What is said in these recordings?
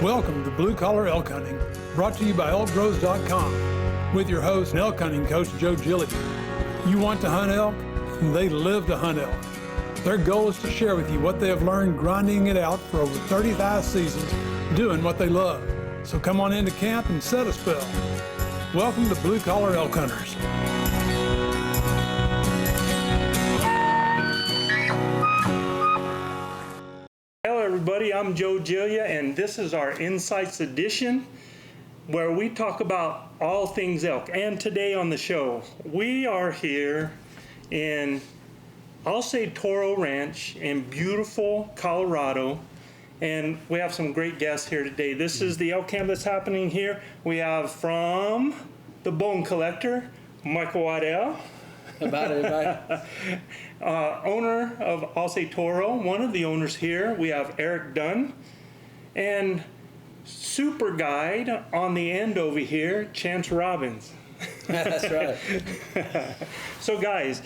Welcome to Blue Collar Elk Hunting, brought to you by ElkBros.com, with your host and elk hunting coach, Joe Gillia. You want to hunt elk? They live to hunt elk. Their goal is to share with you what they have learned grinding it out for over 35 seasons, doing what they love. So come on into camp and set a spell. Welcome to Blue Collar Elk Hunters. Hello everybody, I'm Joe Gillia, and this is our InSights edition where we talk about all things elk. And today on the show, we are here in Alce Toro Ranch in beautiful Colorado, and we have some great guests here today. This is the Elk Camp that's happening here. We have from the Bone Collector, Michael Waddell. About everybody. Owner of Alce Toro, one of the owners here. We have Eric Dunn, and super guide on the end over here, Chance Robbins. That's right. So guys,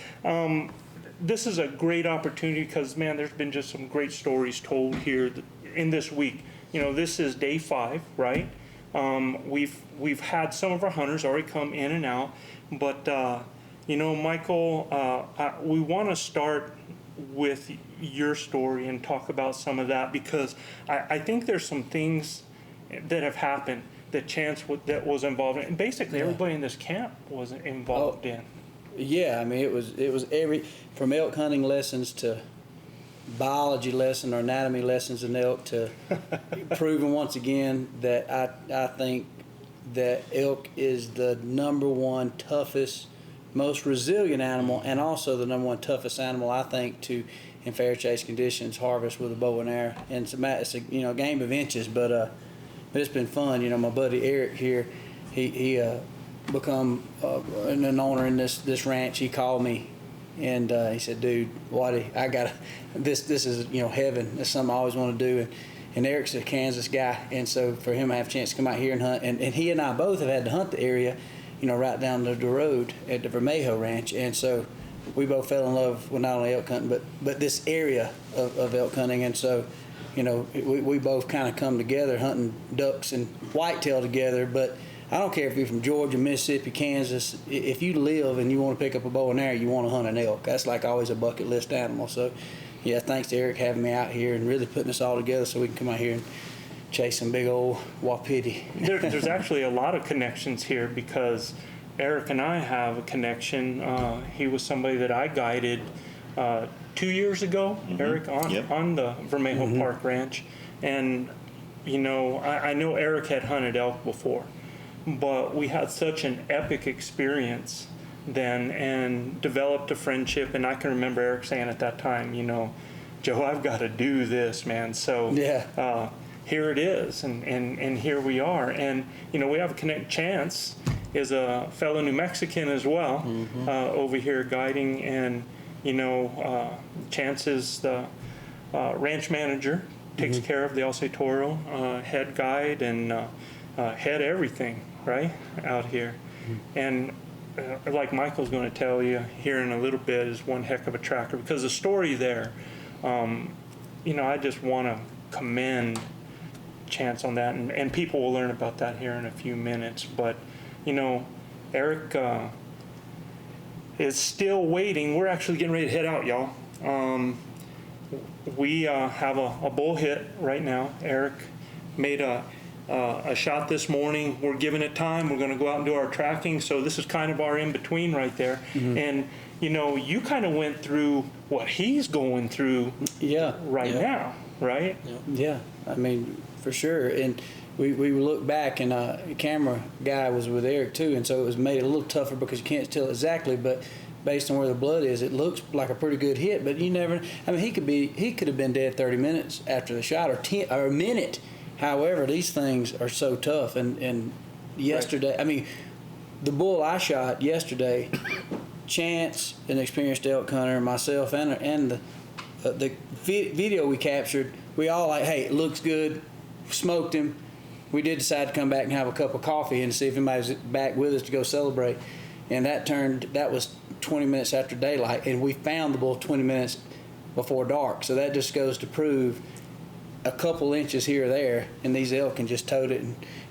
this is a great opportunity because, man, there's been just some great stories told here in this week. You know, this is day 5, right? We've had some of our hunters already come in and out, but you know, Michael, we want to start with your story and talk about some of that, because I think there's some things that have happened that Chance that was involved in, and basically everybody in this camp was involved in. Yeah, I mean, it was from elk hunting lessons to biology lesson or anatomy lessons in elk to proving once again that I think that elk is the #1 toughest, most resilient animal, and also the #1 toughest animal, I think, to, in fair chase conditions, harvest with a bow and arrow. And it's a game of inches, but it's been fun. You know, my buddy Eric here, he become an owner in this ranch. He called me and he said, "Dude, Waddy, I got this is heaven. It's something I always want to do." And Eric's a Kansas guy, and so for him, I have a chance to come out here and hunt. And he and I both have had to hunt the area, right down the road at the Vermejo Ranch. And so we both fell in love with not only elk hunting, but this area of elk hunting. And so, we both kind of come together hunting ducks and whitetail together. But I don't care if you're from Georgia, Mississippi, Kansas. If you live and you want to pick up a bow and arrow, you want to hunt an elk. That's like always a bucket list animal. So, yeah, thanks to Eric having me out here and really putting us all together so we can come out here and chase some big old wapiti. There's actually a lot of connections here because Eric and I have a connection. He was somebody that I guided 2 years ago, Eric, on the Vermejo Park Ranch. And, I know Eric had hunted elk before, but we had such an epic experience then and developed a friendship. And I can remember Eric saying at that time, Joe, I've got to do this, man. So yeah. Here it is, and here we are. And, we have a connect. Chance is a fellow New Mexican as well, over here guiding. And, Chance is the ranch manager, takes care of the Alce Toro, head guide, and head everything, right, out here. And like Michael's going to tell you here in a little bit, is one heck of a tracker, because the story there, I just want to commend Chance on that, and people will learn about that here in a few minutes. But Eric is still waiting. We're actually getting ready to head out, y'all. We have a bull hit right now. Eric made a shot this morning. We're giving it time. We're going to go out and do our tracking. So this is kind of our in-between right there. And you kind of went through what he's going through right now, right? Yeah, I mean, for sure. And we look back, and a camera guy was with Eric too, and so it was made it a little tougher because you can't tell exactly, but based on where the blood is, it looks like a pretty good hit. But you never. I mean, he could have been dead 30 minutes after the shot, or a minute. However, these things are so tough. And yesterday, I mean, the bull I shot yesterday, Chance, an experienced elk hunter, myself, and the video we captured, we all like, hey, it looks good. Smoked him. We did decide to come back and have a cup of coffee and see if anybody's back with us to go celebrate. And that was 20 minutes after daylight, and we found the bull 20 minutes before dark. So that just goes to prove a couple inches here or there, and these elk can just tote it,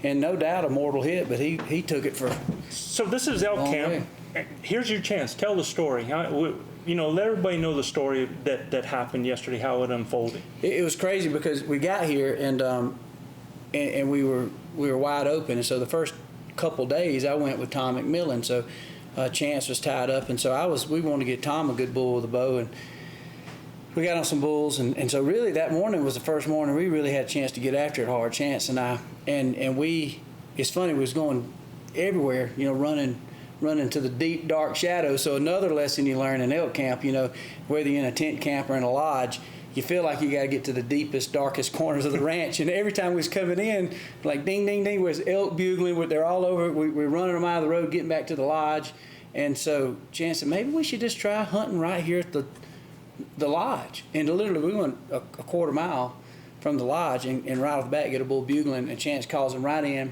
and no doubt a mortal hit, but he took it for. So this is Elk Camp. Here's your chance. Tell the story. Let everybody know the story that happened yesterday, how it unfolded. It was crazy because we got here and we were wide open, and so the first couple days I went with Tom McMillan. So Chance was tied up, and so we wanted to get Tom a good bull with a bow, and we got on some bulls, and so really that morning was the first morning we really had a chance to get after it hard. Chance and I, and we, it's funny, we was going everywhere, running to the deep dark shadows. So another lesson you learn in elk camp, whether you're in a tent camp or in a lodge, you feel like you got to get to the deepest, darkest corners of the ranch. And every time we was coming in, like ding, ding, ding, was elk bugling, they're all over. We're running them out of the road, getting back to the lodge. And so Chance said, maybe we should just try hunting right here at the lodge. And literally we went a quarter mile from the lodge and right off the bat get a bull bugling, and Chance calls him right in.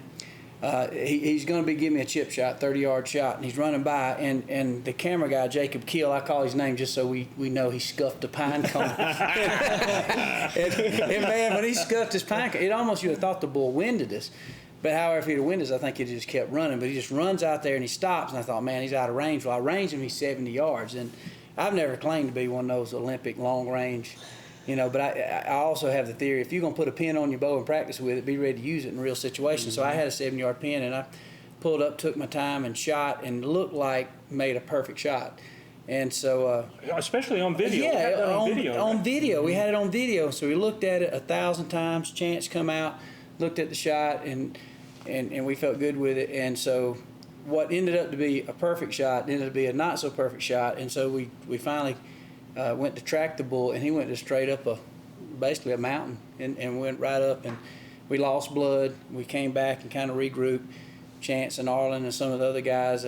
He's going to be giving me a chip shot, 30-yard shot, and he's running by, and the camera guy, Jacob Keel, I call his name just so we know he scuffed a pine cone. and man, when he scuffed his pine cone, it almost, you would have thought the bull winded us. But however, if he'd have winded us, I think he just kept running. But he just runs out there and he stops, and I thought, man, he's out of range. Well, I ranged him, he's 70 yards. And I've never claimed to be one of those Olympic long range, but I also have the theory, if you're going to put a pin on your bow and practice with it, be ready to use it in real situations. Mm-hmm. So I had a 7-yard pin, and I pulled up, took my time, and shot, and looked like made a perfect shot. And so... especially on video. Yeah, on video. On right? video. We had it on video. So we looked at it 1,000 times. Chance come out, looked at the shot, and we felt good with it. And so what ended up to be a perfect shot ended up to be a not so perfect shot. And so we finally went to track the bull, and he went just straight up basically a mountain and went right up, and we lost blood. We came back and kind of regrouped. Chance and Arlen and some of the other guys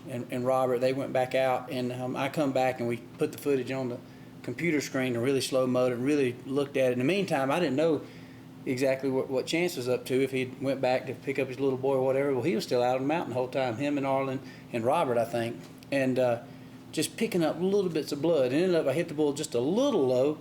and Robert, they went back out, and I come back and we put the footage on the computer screen and really slow-moed it and really looked at it. In the meantime, I didn't know exactly what Chance was up to, if he went back to pick up his little boy or whatever. Well, he was still out on the mountain the whole time, him and Arlen and Robert, I think, and just picking up little bits of blood. And ended up, I hit the bull just a little low,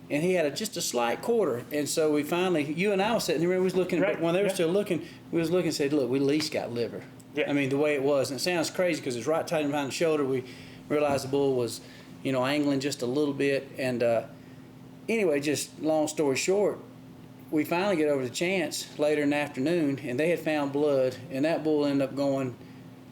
and he had just a slight quarter. And so we finally, you and I was sitting there, we was looking, right. when they were still looking, we was looking and said, look, we at least got liver. Yeah. I mean, the way it was. And it sounds crazy because it's right tight behind the shoulder. We realized the bull was, angling just a little bit. And anyway, just long story short, we finally get over to Chance later in the afternoon, and they had found blood, and that bull ended up going,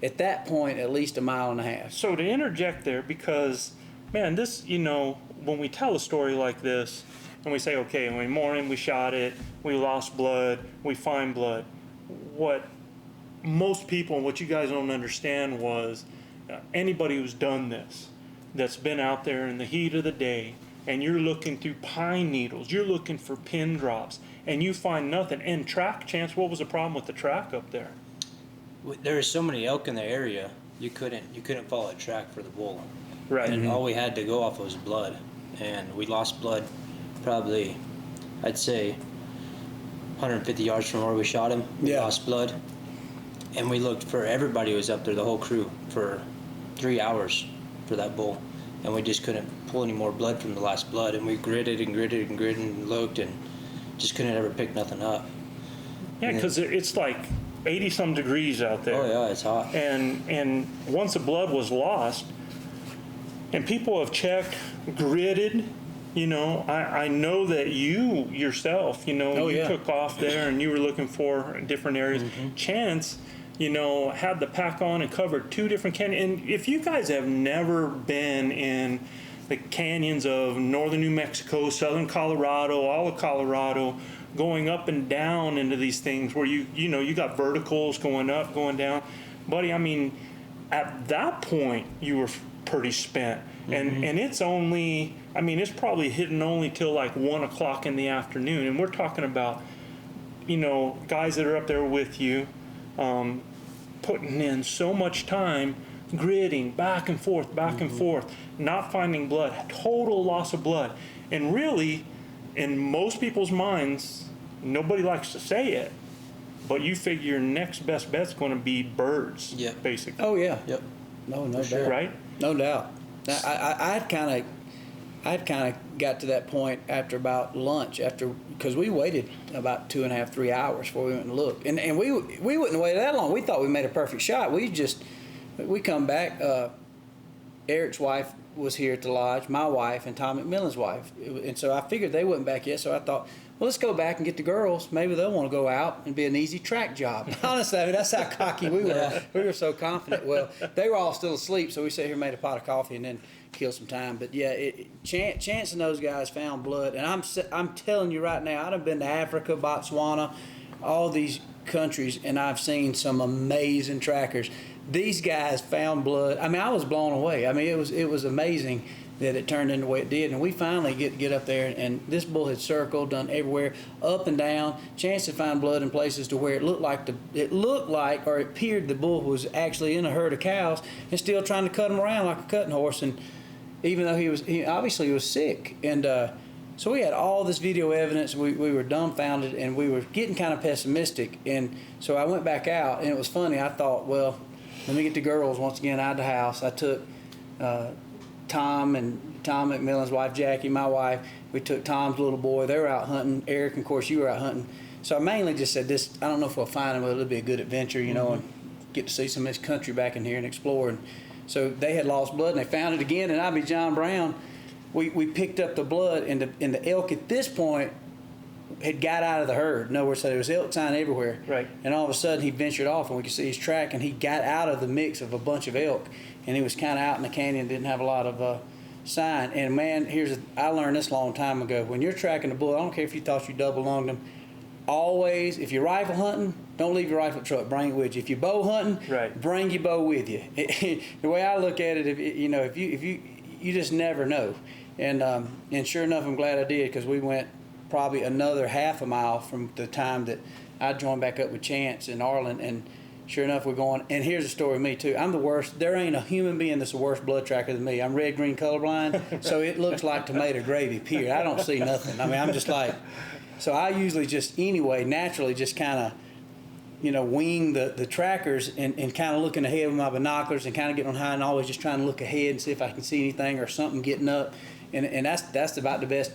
at that point, at least 1.5 miles. So to interject there, because, man, this, when we tell a story like this, and we say, okay, in the morning we shot it, we lost blood, we find blood, what most people, and what you guys don't understand was, anybody who's done this, that's been out there in the heat of the day, and you're looking through pine needles, you're looking for pin drops, and you find nothing. And track, Chance, what was the problem with the track up there? There were so many elk in the area, you couldn't follow a track for the bull. Right. And all we had to go off was blood, and we lost blood probably, I'd say, 150 yards from where we shot him. We lost blood, and we looked for everybody who was up there, the whole crew, for 3 hours for that bull, and we just couldn't pull any more blood from the last blood. And we gritted and gritted and gritted and looked, and just couldn't ever pick nothing up. Yeah, because it's like 80-some degrees out there. Oh yeah, it's hot. And once the blood was lost, and people have checked, gritted, I know that you yourself, took off there and you were looking for different areas. Mm-hmm. Chance, had the pack on and covered 2 different canyons. And if you guys have never been in the canyons of northern New Mexico, southern Colorado, all of Colorado, going up and down into these things where you got verticals going up, going down. Buddy, I mean, at that point, you were pretty spent. Mm-hmm. And it's only, it's probably hitting only till like 1 o'clock in the afternoon. And we're talking about, guys that are up there with you, putting in so much time, gritting back and forth, and forth, not finding blood, total loss of blood. And really, in most people's minds, nobody likes to say it, but you figure your next best bet's going to be birds, basically. Oh, yeah. Yep. No doubt. Right? No doubt. Now, I'd kind of I'd kind of got to that point after about lunch, because we waited about 2.5, 3 hours before we went and looked. And we wouldn't have waited that long. We thought we made a perfect shot. We come back, Eric's wife was here at the lodge, my wife, and Tom McMillan's wife. And so I figured they wasn't back yet, so I thought, well, let's go back and get the girls. Maybe they'll want to go out and be an easy track job. Honestly, I mean, that's how cocky we were. Yeah. We were so confident. Well, they were all still asleep, so we sat here and made a pot of coffee and then killed some time. But yeah, Chance and those guys found blood. And I'm telling you right now, I've been to Africa, Botswana, all these countries, and I've seen some amazing trackers. These guys found blood. I mean, I was blown away. I mean, it was amazing that it turned into the way it did. And we finally get up there, and this bull had circled, done everywhere, up and down. Chance had found blood in places to where it looked like or it appeared the bull was actually in a herd of cows and still trying to cut them around like a cutting horse. And even though he obviously was sick, and so we had all this video evidence. We were dumbfounded, and we were getting kind of pessimistic. And so I went back out, and it was funny. I thought, well, let me get the girls once again out of the house. I took Tom McMillan's wife, Jackie, my wife. We took Tom's little boy. They were out hunting. Eric, and of course, you were out hunting. So I mainly just said this. I don't know if we'll find him, but it'll be a good adventure, you know, and get to see some of this country back in here and explore. And so they had lost blood, and they found it again. And I be John Brown. We picked up the blood, and the elk at this point had got out of the herd. In other words, so there was elk sign everywhere. Right. And all of a sudden, he ventured off, and we could see his track, and he got out of the mix of a bunch of elk, and he was kind of out in the canyon, didn't have a lot of sign. And man, I learned this a long time ago. When you're tracking a bull, I don't care if you thought you double lunged them. Always, if you're rifle hunting, don't leave your rifle truck. Bring it with you. If you're bow hunting, bring your bow with you. The way I look at it, if you just never know. And sure enough, I'm glad I did, because we went probably another half a mile from the time that I joined back up with Chance in Arlen, and sure enough, we're going. And here's the story of me too. I'm the worst. There ain't a human being that's a worse blood tracker than me. I'm red-green colorblind, so it looks like tomato gravy. Period. I don't see nothing. I mean, I'm just like. So I usually just naturally just kind of, wing the trackers and kind of looking ahead with my binoculars and kind of getting on high and always just trying to look ahead and see if I can see anything or something getting up, and that's about the best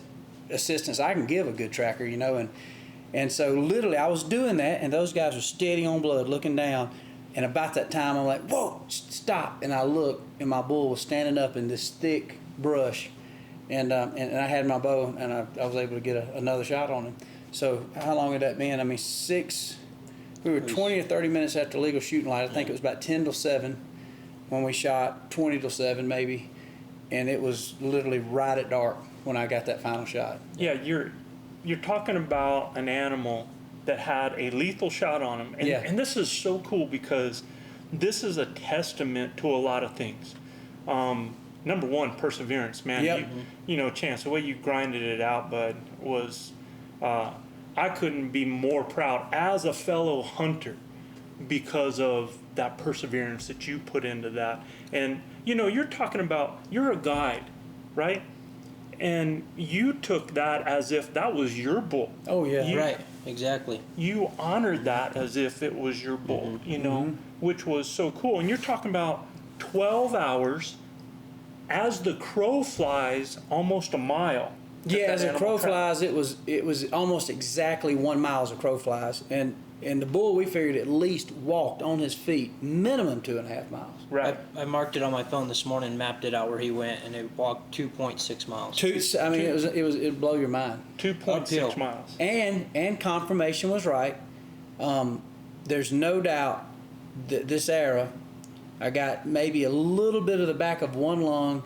assistance I can give a good tracker, and so literally I was doing that, and those guys were steady on blood looking down, and about that time I'm like, whoa, stop, and I looked, and my bull was standing up in this thick brush, and I had my bow, and I was able to get another shot on him. So how long had that been? I mean, we were 20 or 30 minutes after legal shooting light. I think it was about 10 till 7 when we shot, 20 till 7 maybe, and it was literally right at dark when I got that final shot. Yeah, you're talking about an animal that had a lethal shot on him. And this is so cool, because this is a testament to a lot of things. Number one, perseverance, man. Yep. Chance, the way you grinded it out, bud, was I couldn't be more proud as a fellow hunter because of that perseverance that you put into that. And, you're talking about, you're a guide, right? And you took that as if that was your bull. Oh, yeah. Right, exactly. You honored that as if it was your bull, which was so cool. And you're talking about 12 hours as the crow flies, almost a mile. Yeah, as a crow flies, it was almost exactly 1 mile as a crow flies. And the bull, we figured, at least walked on his feet minimum 2.5 miles. Right. I marked it on my phone this morning, mapped it out where he went, and it walked 2.6 miles. It'd blow your mind. 2.6 miles. And confirmation was right. There's no doubt that this arrow, I got maybe a little bit of the back of one lung,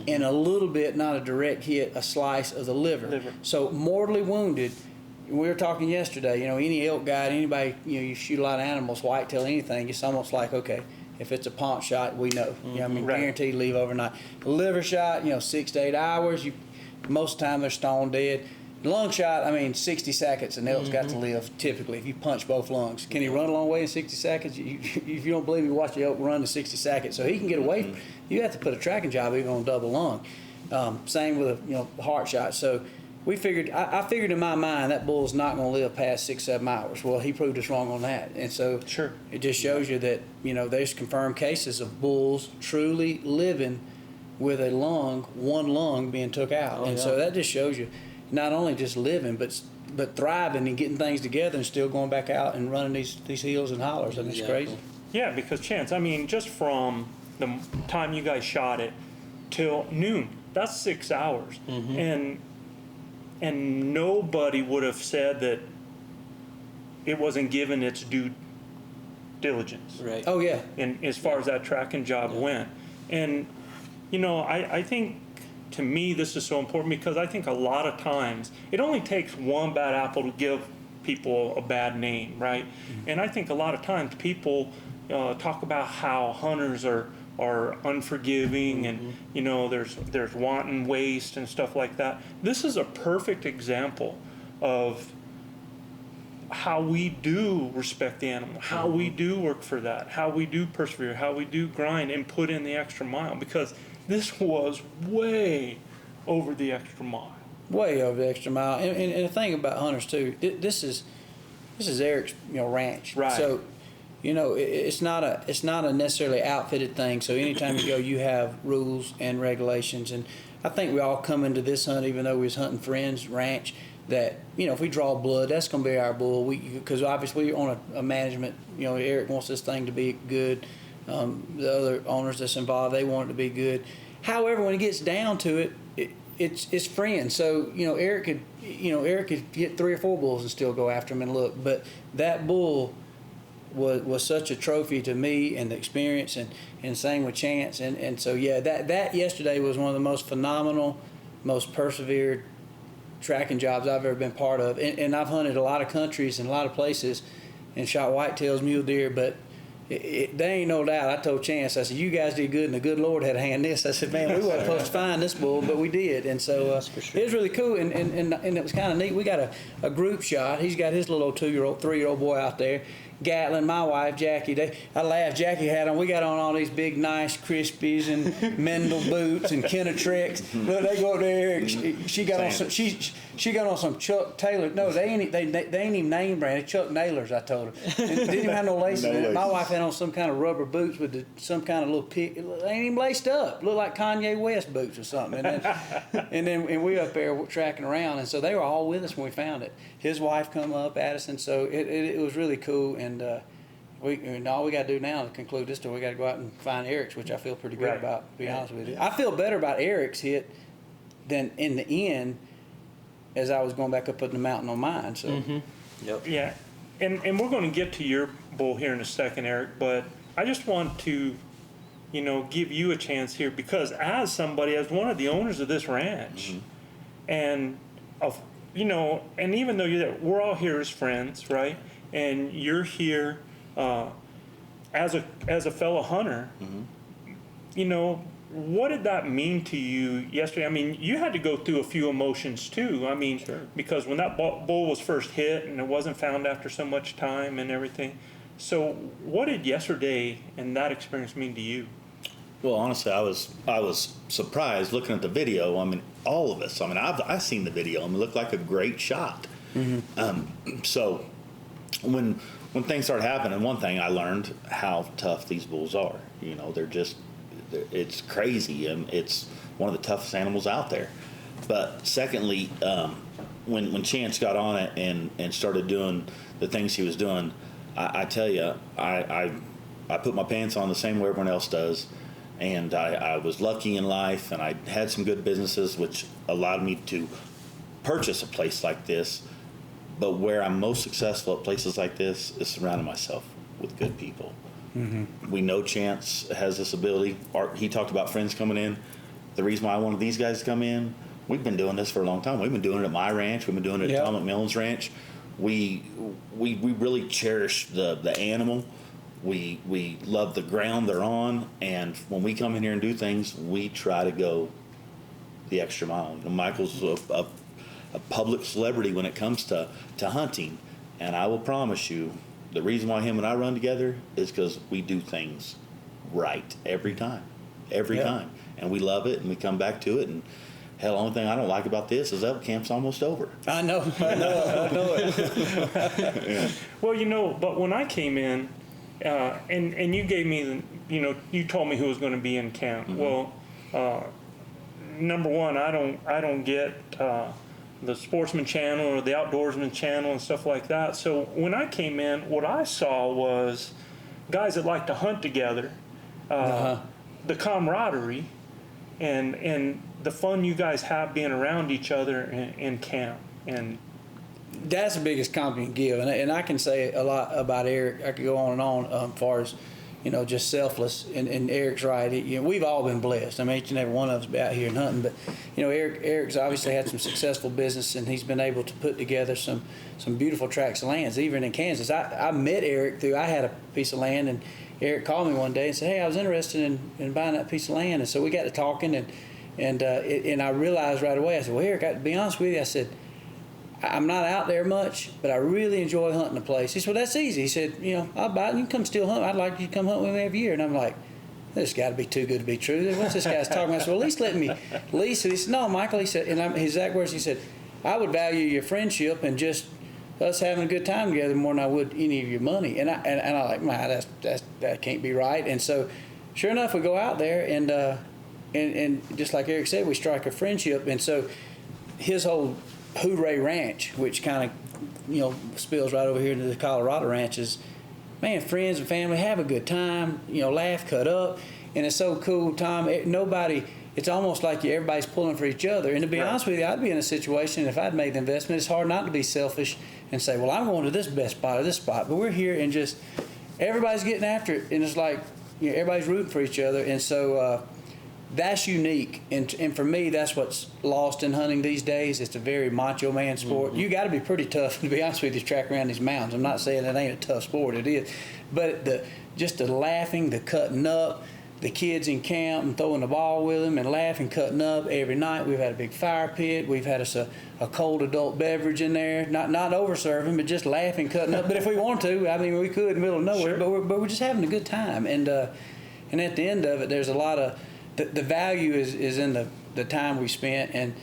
and a little bit, not a direct hit, a slice of the liver. So mortally wounded. We were talking yesterday, any elk guide, anybody, you shoot a lot of animals, whitetail, anything, it's almost like, okay, if it's a paunch shot, we know. Guaranteed leave overnight. A liver shot, 6 to 8 hours. Most of the time they're stone dead. Lung shot, 60 seconds, and elk's got to live typically if you punch both lungs. Can he run a long way in 60 seconds? If you don't believe me, watch the elk run in 60 seconds. So he can get away. You have to put a tracking job even on double lung. Same with a heart shot. So we figured, I figured in my mind that bull's not going to live past 6-7 hours. Well, he proved us wrong on that. And so it just shows you that, there's confirmed cases of bulls truly living with one lung being took out. And so that just shows you not only just living, but thriving and getting things together and still going back out and running these hills and hollers. I mean, it's crazy. Yeah, because Chance, I mean, just from the time you guys shot it till noon, that's 6 hours. And nobody would have said that it wasn't given its due diligence. Right. Oh, yeah. And as far as that tracking job went. And, you know, I think, to me, this is so important because I think a lot of times it only takes one bad apple to give people a bad name, right? And I think a lot of times people talk about how hunters are unforgiving and, you know, there's wanton waste and stuff like that. This is a perfect example of how we do respect the animal, how we do work for that, how we do persevere, how we do grind and put in the extra mile, because this was way over the extra mile. Way over the extra mile. And the thing about hunters too, this is Eric's, you know, ranch. Right. So, you know, it's not a necessarily outfitted thing. So anytime you go, you have rules and regulations. And I think we all come into this hunt, even though we was hunting friends' ranch, that, you know, if we draw blood, that's going to be our bull. Because obviously we're on a management, you know, Eric wants this thing to be good. The other owners that's involved, they want it to be good. However, when it gets down to it, it's friends. So, you know, Eric could get 3 or 4 bulls and still go after him and look. But that bull was such a trophy to me and the experience, and same with Chance. And so, yeah, that yesterday was one of the most phenomenal, most persevered tracking jobs I've ever been part of. And I've hunted a lot of countries and a lot of places and shot whitetails, mule deer, but there ain't no doubt. I told Chance, I said, you guys did good, and the good Lord had a hand in this. I said, man, we wasn't supposed to find this bull, but we did. And so it was really cool, and it was kind of neat. We got a group shot. He's got his little 2-year-old, 3-year-old boy out there. Gatlin, my wife, Jackie, I laughed. Jackie had on, we got on all these big, nice Crispies and Mendel boots and Kennetreks. Look, they go up there. She got on some. She got on some Chuck Taylor. No, they ain't even name brand. It's Chuck Nailers. I told her. And didn't even have no laces in it. My wife had on some kind of rubber boots with some kind of little pick. They ain't even laced up. Looked like Kanye West boots or something. And then we up there tracking around, and so they were all with us when we found it. His wife come up, Addison. So it was really cool. And all we got to do now to conclude this tour, we got to go out and find Eric's, which I feel pretty good about, to be honest with you. I feel better about Eric's hit than in the end as I was going back up the mountain on mine. So, Yep. Yeah, and we're going to get to your bull here in a second, Eric, but I just want to, you know, give you a chance here, because as one of the owners of this ranch, and you know, and even though you're there, we're all here as friends, right? And you're here as a fellow hunter. You know, what did that mean to you yesterday? I mean, you had to go through a few emotions too. I mean, because when that bull was first hit and it wasn't found after so much time and everything. So what did yesterday and that experience mean to you? Well, honestly, I was surprised looking at the video. I mean, all of us. I mean, I've seen the video. I mean, it looked like a great shot. So when things started happening, one thing I learned how tough these bulls are. You know, it's crazy, and it's one of the toughest animals out there. But secondly, when Chance got on it and started doing the things he was doing, I tell you, I put my pants on the same way everyone else does, and I was lucky in life, and I had some good businesses which allowed me to purchase a place like this. But where I'm most successful at places like this is surrounding myself with good people. We know Chance has this ability. He talked about friends coming in. The reason why I wanted these guys to come in, we've been doing this for a long time. We've been doing it at my ranch. We've been doing it at Tom McMillan's ranch. We really cherish the animal. We love the ground they're on, and when we come in here and do things, we try to go the extra mile. You know, Michael's a public celebrity when it comes to hunting, and I will promise you, the reason why him and I run together is because we do things right every time, and we love it, and we come back to it. And hell, the only thing I don't like about this is Elk Camp's almost over. I know it. Well, you know, but when I came in, and you gave me you told me who was going to be in camp. Well, number one, I don't get the Sportsman Channel or the Outdoorsman Channel and stuff like that. So when I came in, what I saw was guys that like to hunt together, the camaraderie, and the fun you guys have being around each other in camp. And that's the biggest compliment you give, and I can say a lot about Eric. I could go on and on as far as, you know, just selfless. And Eric's right. You know, we've all been blessed. I mean, each and every one of us be out here and hunting. But you know, Eric's obviously had some successful business, and he's been able to put together some beautiful tracts of lands, even in Kansas. I met Eric through. I had a piece of land, and Eric called me one day and said, "Hey, I was interested in buying that piece of land." And so we got to talking, and I realized right away. I said, "Well, Eric, to be honest with you," I said, "I'm not out there much, but I really enjoy hunting the place." He said, "Well, that's easy." He said, "You know, I'll buy it and you can come still hunt. I'd like you to come hunt with me every year." And I'm like, this got to be too good to be true. What's this guy's talking about? I said, "Well, at least let me lease it." He said, "No, Michael," he said, and his exact words, he said, "I would value your friendship and just us having a good time together more than I would any of your money." And I like, man, that can't be right. And so, sure enough, we go out there and just like Eric said, we strike a friendship. And so, his whole Hooray Ranch, which kind of, you know, spills right over here into the Colorado ranches, man, friends and family have a good time, you know, laugh, cut up, and it's so cool, Tom. It's almost like everybody's pulling for each other. And to be honest with you, I'd be in a situation, if I'd made the investment, it's hard not to be selfish and say, well, I'm going to this best spot or this spot. But we're here and just everybody's getting after it, and it's like, you know, everybody's rooting for each other. And so that's unique, and for me, that's what's lost in hunting these days. It's a very macho man sport. You got to be pretty tough, to be honest with you, to track around these mountains. I'm not saying it ain't a tough sport, it is, but just the laughing, the cutting up, the kids in camp and throwing the ball with them and laughing, cutting up every night. We've had a big fire pit. We've had us a cold adult beverage in there, not over serving, but just laughing, cutting up. But if we want to, I mean, we could in the middle of nowhere. Sure. But we're just having a good time, and at the end of it, there's a lot of the value is in the time we spent, and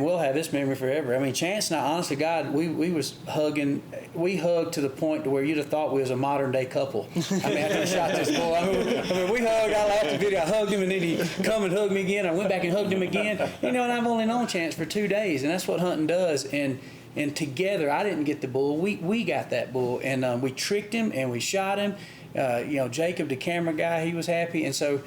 we'll have this memory forever. I mean, Chance and I, honestly, God, we was hugging. We hugged to the point to where you'd have thought we was a modern day couple. I mean, after I shot this bull, I mean, we hugged. I laughed at the video. I hugged him, and then he come and hugged me again. I went back and hugged him again. You know, and I've only known Chance for 2 days, and that's what hunting does. And together, I didn't get the bull. We got that bull, and we tricked him and we shot him. You know, Jacob, the camera guy, he was happy, and so.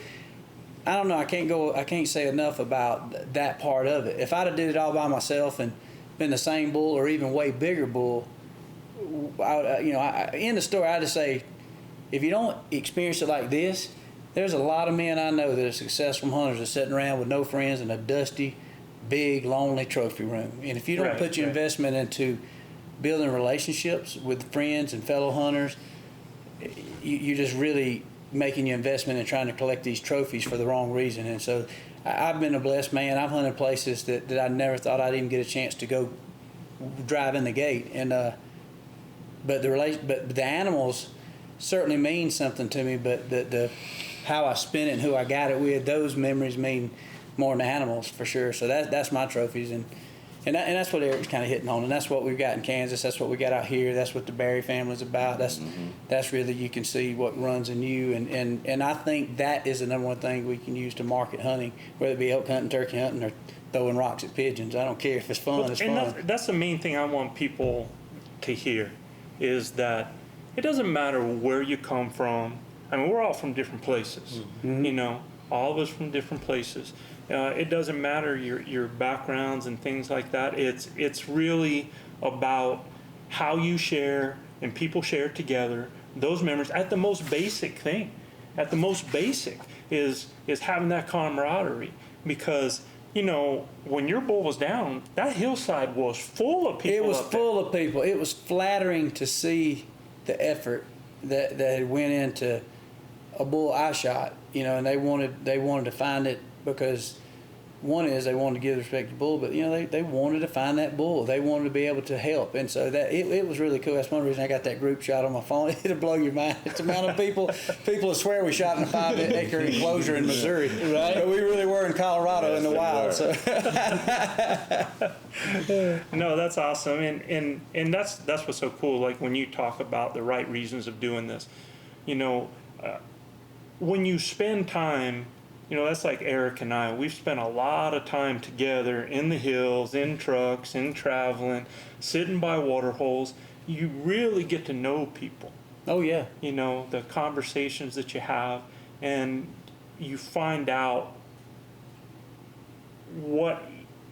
I don't know. I can't say enough about that part of it. If I'd have did it all by myself and been the same bull or even way bigger bull, in the story, I'd just say, if you don't experience it like this, there's a lot of men I know that are successful hunters that are sitting around with no friends in a dusty, big, lonely trophy room. And if you don't put your investment into building relationships with friends and fellow hunters, you just really making your investment in trying to collect these trophies for the wrong reason. And so I've been a blessed man. I've hunted places that I never thought I'd even get a chance to go drive in the gate. And but the animals certainly mean something to me, but the how I spent it and who I got it with, those memories mean more than the animals for sure. So that's my trophies, and that's what Eric's kind of hitting on, and that's what we've got in Kansas. That's what we got out here. That's what the Barry family's about. That's really, you can see what runs in you, and I think that is the number one thing we can use to market hunting, whether it be elk hunting, turkey hunting, or throwing rocks at pigeons. I don't care if it's fun. It's fun. That's the main thing I want people to hear, is that it doesn't matter where you come from. I mean, we're all from different places. You know, all of us from different places. It doesn't matter your backgrounds and things like that. It's really about how you share and people share together those memories at the most basic thing. At the most basic is having that camaraderie, because you know, when your bull was down, that hillside was full of people. It was full of people. It was flattering to see the effort that went into a bull I shot. You know, and they wanted to find it, because one is they wanted to give respect to the bull, but you know, they wanted to find that bull. They wanted to be able to help, and so that it was really cool. That's one reason I got that group shot on my phone. It'll blow your mind. It's the amount of people swear we shot in a 5-acre enclosure in Missouri, right? But we really were in Colorado in the wild. So. No, that's awesome, and that's what's so cool. Like when you talk about the right reasons of doing this, you know, when you spend time you know, that's like Eric and I. We've spent a lot of time together in the hills, in trucks, in traveling, sitting by water holes. You really get to know people. Oh, yeah. You know, the conversations that you have, and you find out what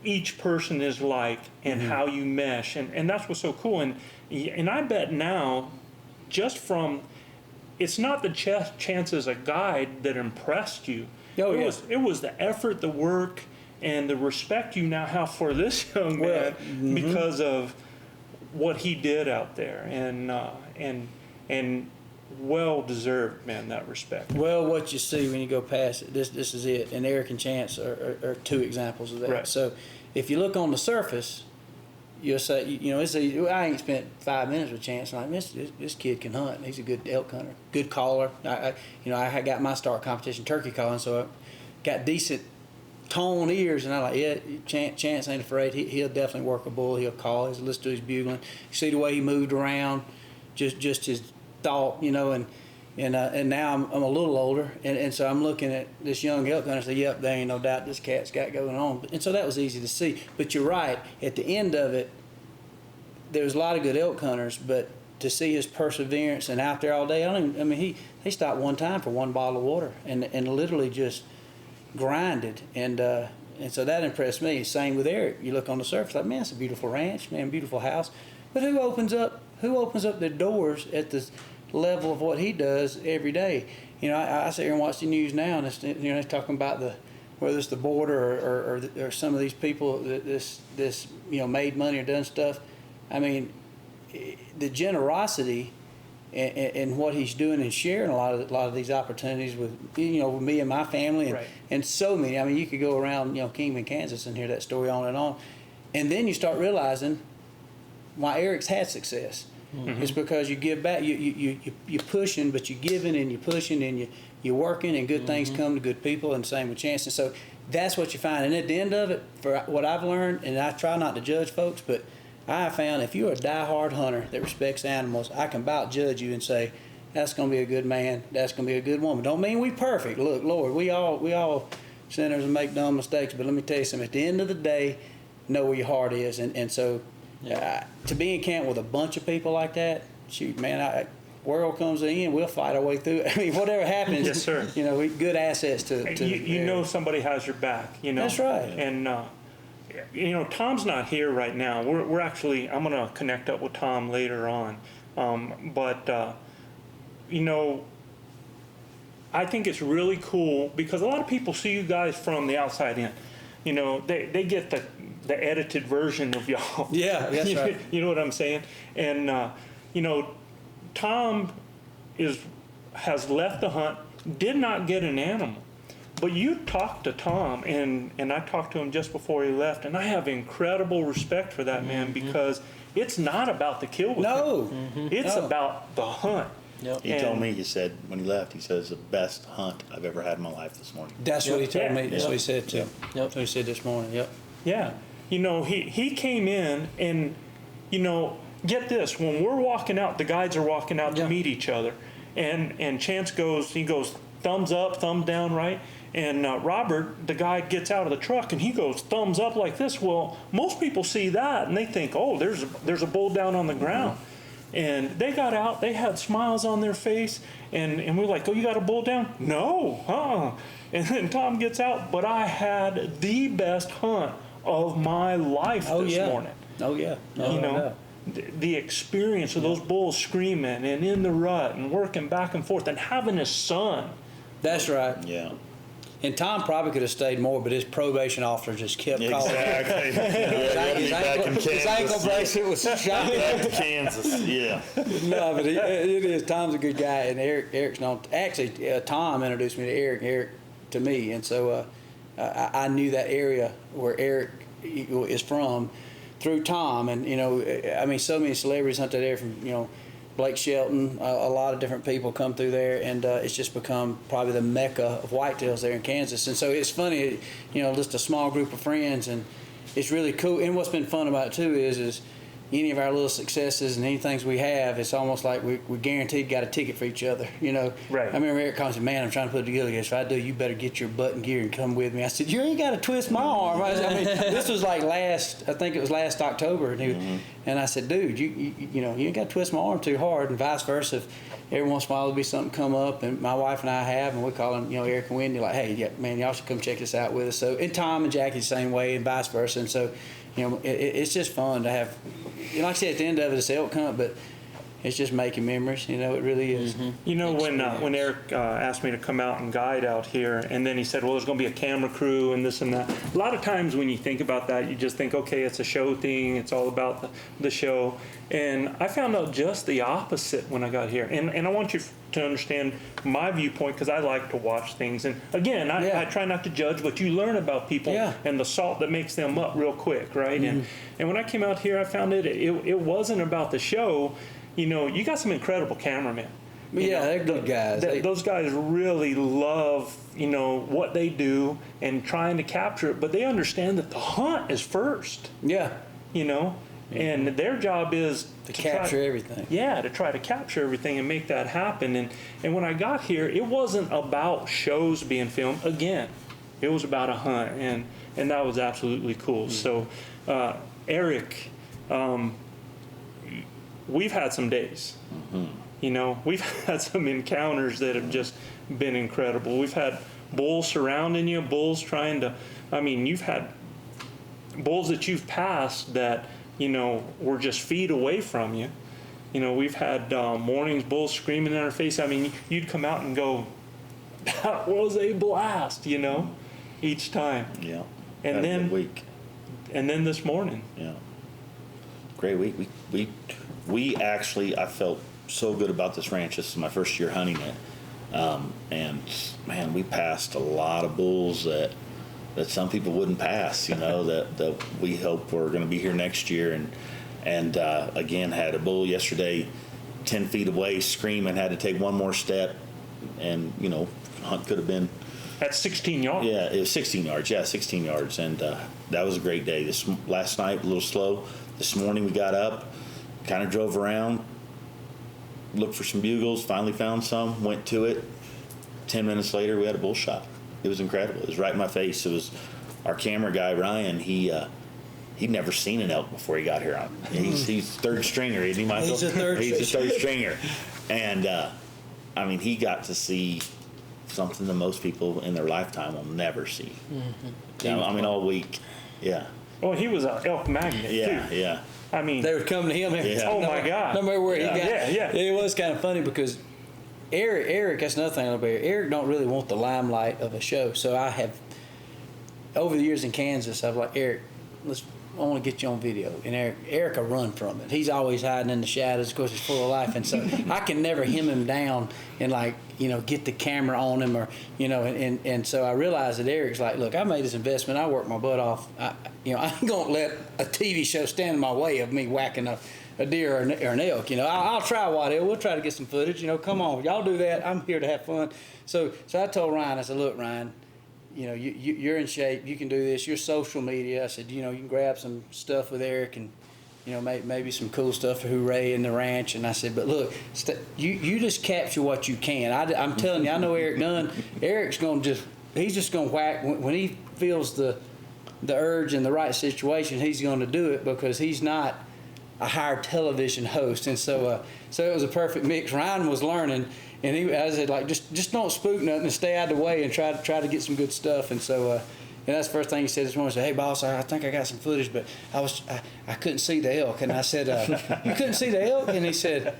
each person is like and how you mesh. And that's what's so cool. And I bet now, just from, it's not the Chance as a guide that impressed you. Oh, yeah. It was the effort, the work, and the respect you now have for this young man because of what he did out there. And well deserved, man, that respect. Well, what you see when you go past it, this is it. And Eric and Chance are two examples of that. Right. So if you look on the surface, you'll say, you know, I ain't spent 5 minutes with Chance. And I'm like, this kid can hunt. He's a good elk hunter, good caller. I got my start competition turkey calling, so I got decent tone ears, and I'm like, yeah, Chance ain't afraid. He'll definitely work a bull. He'll call. He'll listen to his bugling. You see the way he moved around, just his thought, you know, and now I'm a little older, and so I'm looking at this young elk hunter and say, yep, there ain't no doubt this cat's got going on. And so that was easy to see. But you're right, at the end of it, there was a lot of good elk hunters, but to see his perseverance and out there all day, he stopped one time for one bottle of water and literally just grinded, and so that impressed me. Same with Eric. You look on the surface like, man, it's a beautiful ranch, man, beautiful house, but who opens up their doors at the level of what he does every day? You know, I sit here and watch the news now, and it's, you know, they're talking about whether it's the border or some of these people that this you know, made money or done stuff. I mean, the generosity and what he's doing and sharing a lot of these opportunities with, you know, with me and my family and so many. I mean, you could go around, you know, Kingman, Kansas and hear that story on, and then you start realizing why Eric's had success. It's because you give back. You're pushing, but you're giving, and you're pushing, and you're working, and good things come to good people. And same with Chance. And so that's what you find. And at the end of it, for what I've learned, and I try not to judge folks, but I have found if you're a diehard hunter that respects animals, I can about judge you and say, that's going to be a good man, that's going to be a good woman. Don't mean we perfect. Look, Lord, we all sinners and make dumb mistakes, but let me tell you something. At the end of the day, know where your heart is. And so to be in camp with a bunch of people like that, shoot, man, world comes to the end, we'll fight our way through it. I mean, whatever happens, Yes, sir. You know, good assets to you know somebody has your back, you know. That's right. And you know, Tom's not here right now. We're actually, I'm going to connect up with Tom later on. But you know, I think it's really cool because a lot of people see you guys from the outside in. You know, they get the edited version of y'all. Yeah, that's right. You know what I'm saying? And you know, Tom has left the hunt, did not get an animal. But you talked to Tom, and I talked to him just before he left, and I have incredible respect for that man because it's not about the kill with him. It's about the hunt. Yep. He told me, he said, when he left, he says, the best hunt I've ever had in my life this morning. That's what he told me. That's what he said too. Yep. That's what he said this morning. Yep. Yeah. You know, he came in, and, you know, get this, when we're walking out, the guides are walking out to meet each other, and Chance goes thumbs up, thumbs down, right? And Robert, the guy, gets out of the truck and he goes thumbs up like this. Well, most people see that and they think, oh, there's a bull down on the ground. And they got out, they had smiles on their face, and we're like, oh, you got a bull down? No, And then Tom gets out, but I had the best hunt of my life this morning. Oh, yeah. You know, the experience of those bulls screaming and in the rut and working back and forth and having his son. That's right. Yeah. And Tom probably could have stayed more, but his probation officer just kept calling. Exactly. His ankle bracelet was shot. Back to Kansas. Yeah. No, but it is. Tom's a good guy, and Eric's known. Actually, Tom introduced me to Eric to me, and so I knew that area where Eric is from through Tom. And you know, I mean, so many celebrities hunt there from, you know, Blake Shelton, a lot of different people come through there, and it's just become probably the mecca of whitetails there in Kansas. And so it's funny, you know, just a small group of friends, and it's really cool. And what's been fun about it too is any of our little successes and any things we have, it's almost like we guaranteed got a ticket for each other, you know. Right. I remember Eric calling and said, man, I'm trying to put it together. If I do, you better get your butt in gear and come with me. I said, you ain't got to twist my arm. I mean, this was like I think it was last October. And I said, dude, you ain't got to twist my arm too hard, and vice versa. If every once in a while there'll be something come up, and my wife and I have, and we call them, Eric and Wendy, like, hey, man, y'all should come check this out with us. So, and Tom and Jackie the same way, and vice versa. And so, it's just fun to have, like I said, at the end of it, it's elk hunt, but it's just making memories. It really is. When Eric asked me to come out and guide out here, and then he said, well, there's going to be a camera crew and this and that. A lot of times when you think about that, you just think, okay, it's a show thing. It's all about the show. And I found out just the opposite when I got here. And I want you to understand my viewpoint, because I like to watch things. And again, I try not to judge, but you learn about people and the salt that makes them up real quick, right? And when I came out here, I found it wasn't about the show. You got some incredible cameramen. They're good guys. Those guys really love, what they do and trying to capture it, but they understand that the hunt is first. Yeah. And their job is to capture everything. Yeah, to try to capture everything and make that happen. And when I got here, it wasn't about shows being filmed. Again, it was about a hunt, and that was absolutely cool. So, Eric, we've had some days. We've had some encounters that have just been incredible. We've had bulls surrounding you, bulls trying to, you've had bulls that you've passed that, were just feet away from you. We've had mornings, bulls screaming in our face. You'd come out and go, that was a blast, each time. Yeah. And then, a good week. And then this morning. Yeah. Great week. We actually, I felt so good about this ranch. This is my first year hunting it. And man, we passed a lot of bulls that some people wouldn't pass, that we hope we're going to be here next year. And again, had a bull yesterday 10 feet away screaming, had to take one more step, and, hunt could have been. At 16 yards? Yeah, it was 16 yards. Yeah, 16 yards. And that was a great day. Last night, a little slow. This morning we got up, kind of drove around, looked for some bugles, finally found some, went to it. 10 minutes later, we had a bull shot. It was incredible. It was right in my face. It was our camera guy, Ryan. He'd never seen an elk before he got here. He's third stringer, isn't he, Michael? He's a third stringer. And, he got to see something that most people in their lifetime will never see. All week. Yeah. Well, he was an elk magnet, too. Yeah. They would come to him every time. Oh, my God. No matter where he got. Yeah. It was kind of funny because Eric, that's another thing about Eric don't really want the limelight of a show. So I have, over the years in Kansas, I've like, Eric, I want to get you on video. And Eric will run from it. He's always hiding in the shadows. Of course, he's full of life. And so I can never hem him down and get the camera on him or, and so I realized that Eric's like, look, I made this investment. I worked my butt off. I ain't going to let a TV show stand in my way of me whacking a deer or an elk. I'll try Waddell. We'll try to get some footage. Come on, y'all do that. I'm here to have fun. So I told Ryan, I said, look, Ryan, you're in shape. You can do this. You're social media. I said, you can grab some stuff with Eric and, maybe some cool stuff for Hooray and the ranch. And I said, but look, you just capture what you can. I'm telling you, I know Eric Dunn. Eric's he's just going to whack when he feels the urge in the right situation. He's going to do it because he's not a hired television host. And so it was a perfect mix. Ryan was learning. And I said, just don't spook nothing and stay out of the way and try to get some good stuff. And so, and that's the first thing he said this morning. He said, hey, boss, I think I got some footage, but I couldn't see the elk. And I said, you couldn't see the elk? And he said,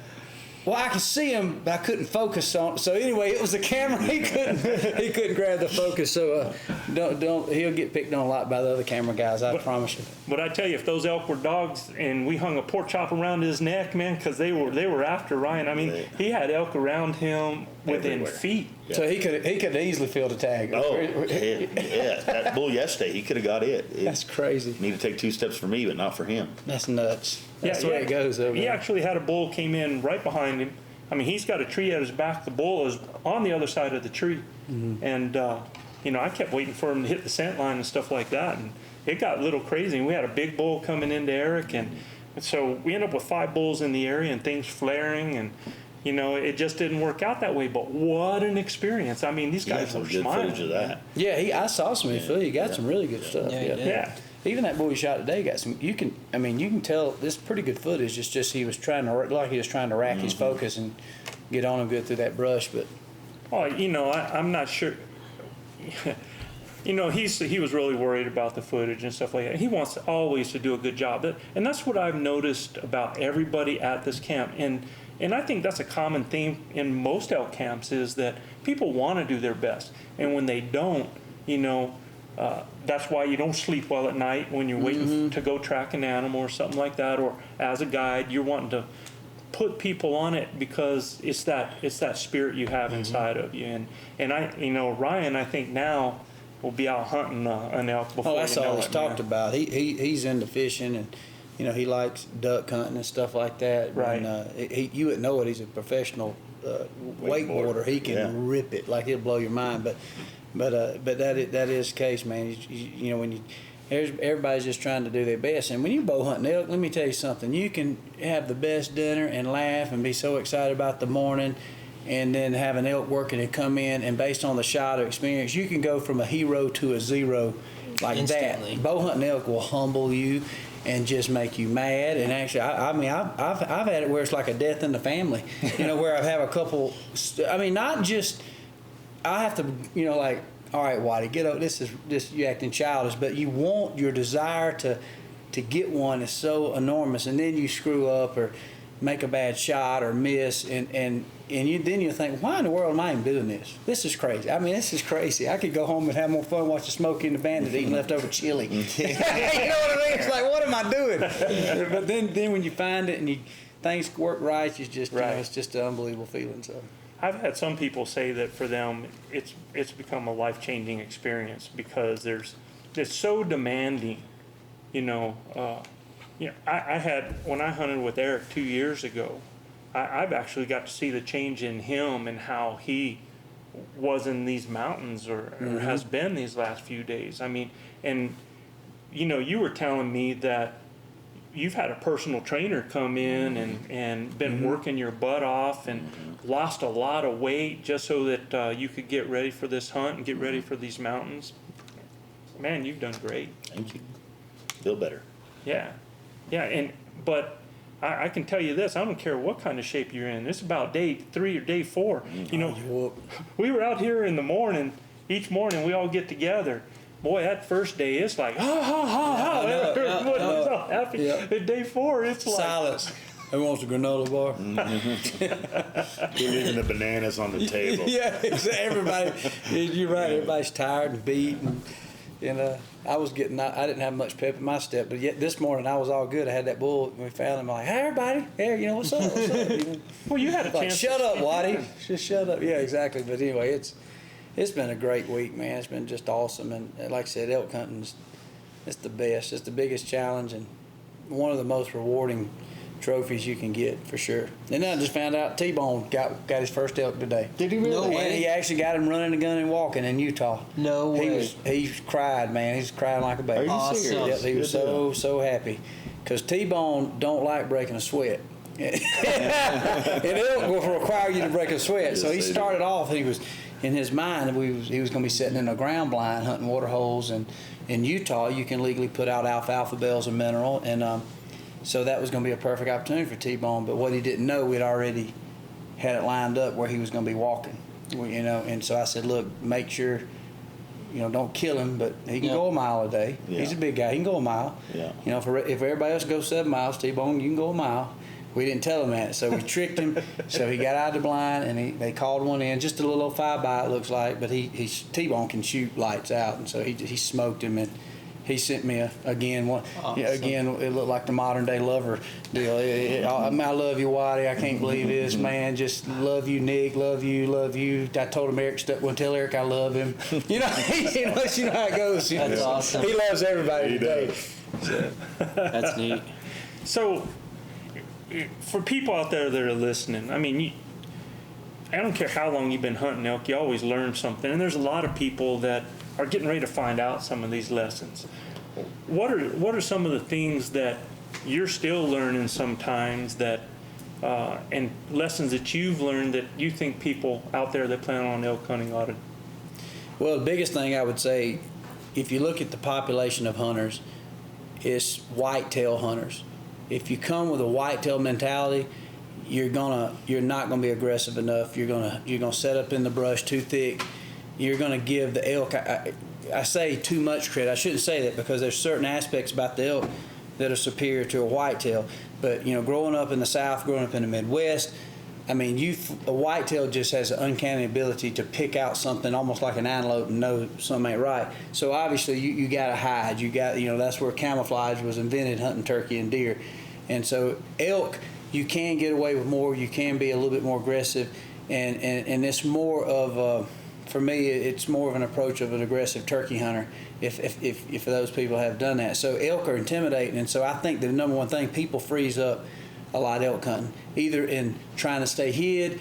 well, I could see him, but I couldn't focus on. So anyway, it was the camera. He couldn't grab the focus. So he'll get picked on a lot by the other camera guys. I promise you. But I tell you, if those elk were dogs and we hung a pork chop around his neck, man, because they were after Ryan. He had elk around him within everywhere. Feet. Yeah. So he could easily field a tag. Oh, yeah. That bull yesterday, he could have got it. That's crazy. Need to take 2 steps for me, but not for him. That's nuts. That's the way it goes over He there. actually had a bull came in right behind him. He's got a tree at his back. The bull is on the other side of the tree. Mm-hmm. And, I kept waiting for him to hit the scent line and stuff like that. And it got a little crazy. We had a big bull coming into Eric, and so we end up with 5 bulls in the area and things flaring, and it just didn't work out that way. But what an experience! I mean, these guys were good smiling. footage of that. Yeah, I saw some of his footage. He got some really good stuff. Yeah, he did. Yeah. Even that bull he shot today got some. You can tell this is pretty good footage. It's just he was trying to rack his focus and get on him good through that brush. But I'm not sure. He was really worried about the footage and stuff like that. He wants always to do a good job, and that's what I've noticed about everybody at this camp. And I think that's a common theme in most elk camps is that people want to do their best, and when they don't, that's why you don't sleep well at night when you're waiting to go track an animal or something like that, or as a guide, you're wanting to put people on it because it's that spirit you have inside of you. And Ryan, I think now will be out hunting an elk before. oh, that's all he's talked man. about. He's into fishing, and he likes duck hunting and stuff like that. Right. And you wouldn't know it. He's a professional wakeboarder. He can rip it like it'll blow your mind. But that is the case, man. Everybody's just trying to do their best. And when you bow hunting elk, let me tell you something. You can have the best dinner and laugh and be so excited about the morning, and then have an elk working and come in, and based on the shot or experience, you can go from a hero to a zero like instantly. that. Bow hunting elk will humble you and just make you mad. And actually, I've had it where it's like a death in the family. Where I've had a couple. Not just. I have to, all right, Waddy, get up. This you acting childish, but you want your desire to get one is so enormous, and then you screw up or make a bad shot or miss, and you think, why in the world am I even doing this? This is crazy. This is crazy. I could go home and have more fun watching Smokey and the Bandit eating leftover chili. You know what I mean? It's like, what am I doing? But then when you find it and things work right, it's just it's just an unbelievable feeling. So. I've had some people say that for them it's become a life-changing experience because it's so demanding. I had, when I hunted with Eric 2 years ago, I've actually got to see the change in him and how he was in these mountains or has been these last few days. You were telling me that you've had a personal trainer come in and been working your butt off and lost a lot of weight just so that you could get ready for this hunt and get ready for these mountains. Man, you've done great. Thank you. Feel better. Yeah. But I can tell you this, I don't care what kind of shape you're in. It's about day 3 or day 4. We were out here in the morning, each morning we all get together. Boy, that first day, it's like, everyone's so happy. Yeah. At day 4, it's like... Silence. Who wants a granola bar? You're leaving the bananas on the table. Yeah, everybody. You're right. Everybody's tired and beat. And I was getting, I didn't have much pep in my step, but yet this morning I was all good. I had that bull, and we found him. I'm like, hey, everybody. Hey, what's up? What's up? Well, you had a like, chance. Shut up, Waddy. Just shut up. Yeah, exactly. But anyway, it's been a great week, man. It's been just awesome. And like I said, elk hunting's it's the best. It's the biggest challenge and one of the most rewarding trophies you can get for sure. And then I just found out T-Bone got his first elk today. Did he really? No way. And he actually got him running a gun and walking in Utah. No way. He cried, man. He's crying like a baby. Are you Awesome. serious? Yep, he was so happy because T-Bone don't like breaking a sweat. And elk will require you to break a sweat. Yes, So he started off. He was in his mind. He was going to be sitting in a ground blind hunting water holes. And in Utah, you can legally put out alfalfa bales and mineral. And so that was going to be a perfect opportunity for T-Bone. But what he didn't know, we'd already had it lined up where he was going to be walking. And so I said, look, make sure. Don't kill him, but he can go a mile a day. Yeah. He's a big guy. He can go a mile. Yeah. If everybody else goes 7 miles, T-Bone, you can go a mile. We didn't tell him that, so we tricked him. So he got out of the blind, and they called one in, just a little old 5-by it looks like, but T-Bone can shoot lights out, and so he smoked him, and he sent me again. Again, it looked like the modern day lover deal. I love you, Waddy. I can't believe this, man. Just love you, Nick. Love you. I told him Eric wouldn't tell Eric I love him. You know how it goes. That's awesome. He loves everybody He today. does. That's neat. So, for people out there that are listening, I don't care how long you've been hunting elk, you always learn something. And there's a lot of people that are getting ready to find out some of these lessons. What are some of the things that you're still learning sometimes that, and lessons that you've learned that you think people out there that plan on elk hunting ought to? Well, the biggest thing I would say, if you look at the population of hunters, is whitetail hunters. If you come with a whitetail mentality, you're not gonna be aggressive enough. You're gonna set up in the brush too thick. You're gonna give the elk. I say too much credit. I shouldn't say that, because there's certain aspects about the elk that are superior to a whitetail. But growing up in the South, growing up in the Midwest, I mean, a whitetail just has an uncanny ability to pick out something almost like an antelope and know something ain't right. So obviously you got to hide. You got, that's where camouflage was invented, hunting turkey and deer. And so elk, you can get away with more. You can be a little bit more aggressive, and it's more of for me, it's more of an approach of an aggressive turkey hunter. If those people have done that, so elk are intimidating, and so I think the number one thing, people freeze up a lot elk hunting, either in trying to stay hid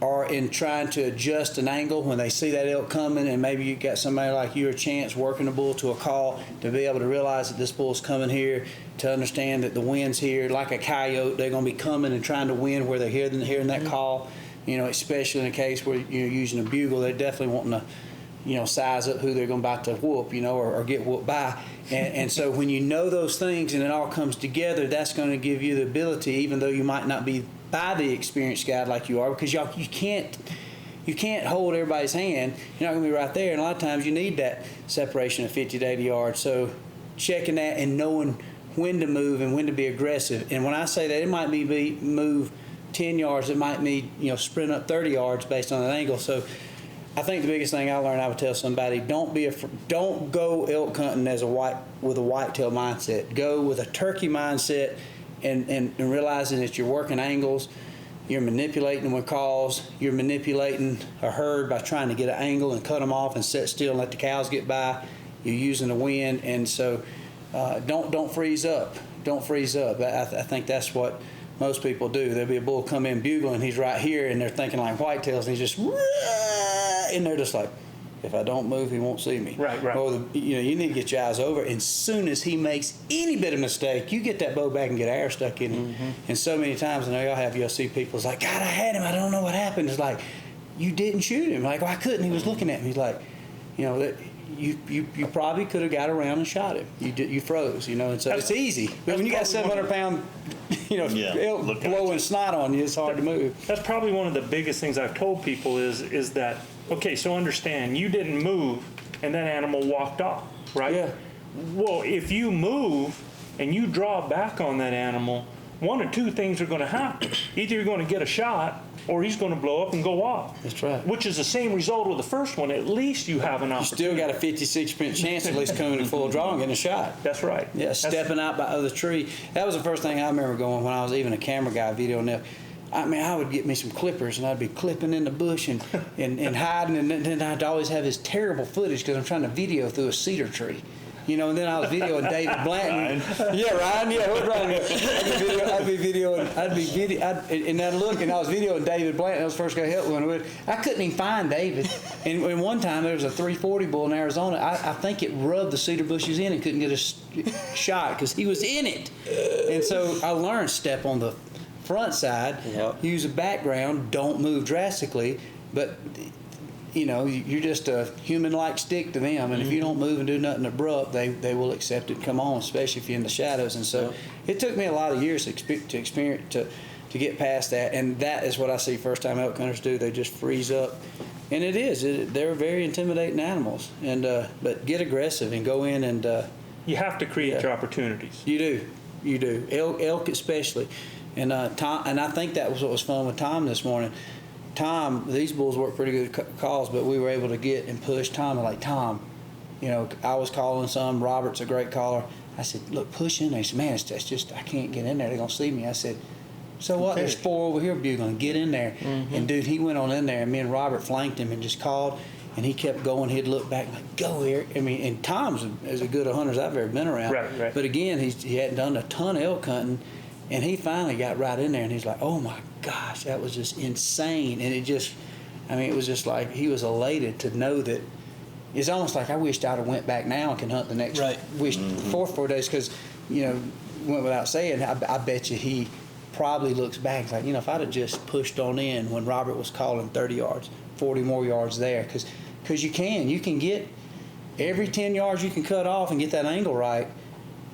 or in trying to adjust an angle when they see that elk coming, and maybe you got somebody like you or Chance working the bull to a call to be able to realize that this bull's coming here, to understand that the wind's here. Like a coyote, they're going to be coming and trying to wind where they're hearing that call. Especially in a case where you're using a bugle, they're definitely wanting to size up who they're going to about to whoop, or get whooped by. And so when you know those things and it all comes together, that's going to give you the ability, even though you might not be by the experienced guide like you are, because you can't hold everybody's hand. You're not going to be right there. And a lot of times you need that separation of 50 to 80 yards. So checking that and knowing when to move and when to be aggressive. And when I say that, it might be move 10 yards, it might need, sprint up 30 yards based on an angle. So I think the biggest thing I learned, I would tell somebody, don't go elk hunting with a whitetail mindset. Go with a turkey mindset, and realizing that you're working angles, you're manipulating with calls, you're manipulating a herd by trying to get an angle and cut them off and sit still and let the cows get by. You're using the wind, and so don't freeze up. Don't freeze up. I think that's what most people do. There'll be a bull come in bugling, he's right here, and they're thinking like whitetails, and he's just, and they're just like, if I don't move, he won't see me. Right. Or you need to get your eyes over. And as soon as he makes any bit of mistake, you get that bow back and get air stuck in him. Mm-hmm. And so many times, I know you'll see people, it's like, God, I had him, I don't know what happened. It's like, you didn't shoot him. Like, well, I couldn't. He was looking at me. He's like, you probably could have got around and shot him. You froze, and so it's easy. But when you got 700-pound, elk blowing snot on you, it's hard to move. That's probably one of the biggest things I've told people is that, okay, so understand, you didn't move and that animal walked off, right? Yeah. Well, if you move and you draw back on that animal, one or two things are going to happen. Either you're going to get a shot, or he's going to blow up and go off. That's right. Which is the same result with the first one. At least you have an opportunity. You still got a 56% chance at least coming in full draw and getting a shot. That's right. Yeah, stepping out by the tree. That was the first thing I remember going when I was even a camera guy videoing that. I would get me some clippers, and I'd be clipping in the bush and hiding, and then I'd always have this terrible footage because I'm trying to video through a cedar tree. And then I was videoing David Blanton. Yeah, Ryan. Yeah, what Ryan? I'd be videoing, and I'd look, and I was videoing David Blanton. I was the first guy helping me. I couldn't even find David. And one time there was a 340 bull in Arizona. I think it rubbed the cedar bushes in and couldn't get a shot because he was in it. And so I learned step on the front side, use a background, don't move drastically, but you're just a human-like stick to them, and if you don't move and do nothing abrupt, they will accept it and come on, especially if you're in the shadows. And so it took me a lot of years to experience to get past that, and that is what I see first-time elk hunters do. They just freeze up, and they're very intimidating animals. And but get aggressive and go in and you have to create your opportunities. You do. Elk especially, and Tom, and I think that was what was fun with Tom this morning. Tom, these bulls work pretty good calls, but we were able to get and push Tom. Like, Tom, I was calling some. Robert's a great caller. I said, look, push in there. He said, man, that's just, I can't get in there. They're going to see me. I said, so what? There's 4 over here bugling. Get in there. Mm-hmm. And, dude, he went on in there, and me and Robert flanked him and just called, and he kept going. He'd look back like, go, Eric. I mean, and Tom's as good a hunter as I've ever been around. Right. But, again, he hadn't done a ton of elk hunting. And he finally got right in there, and he's like, oh, my gosh, that was just insane. And it was just like he was elated to know that. It's almost like I wished I'd have went back now and can hunt the next 4 days because, went without saying, I bet you he probably looks back and like, you know, if I'd have just pushed on in when Robert was calling 30 yards, 40 more yards there, because you can get every 10 yards you can cut off and get that angle right.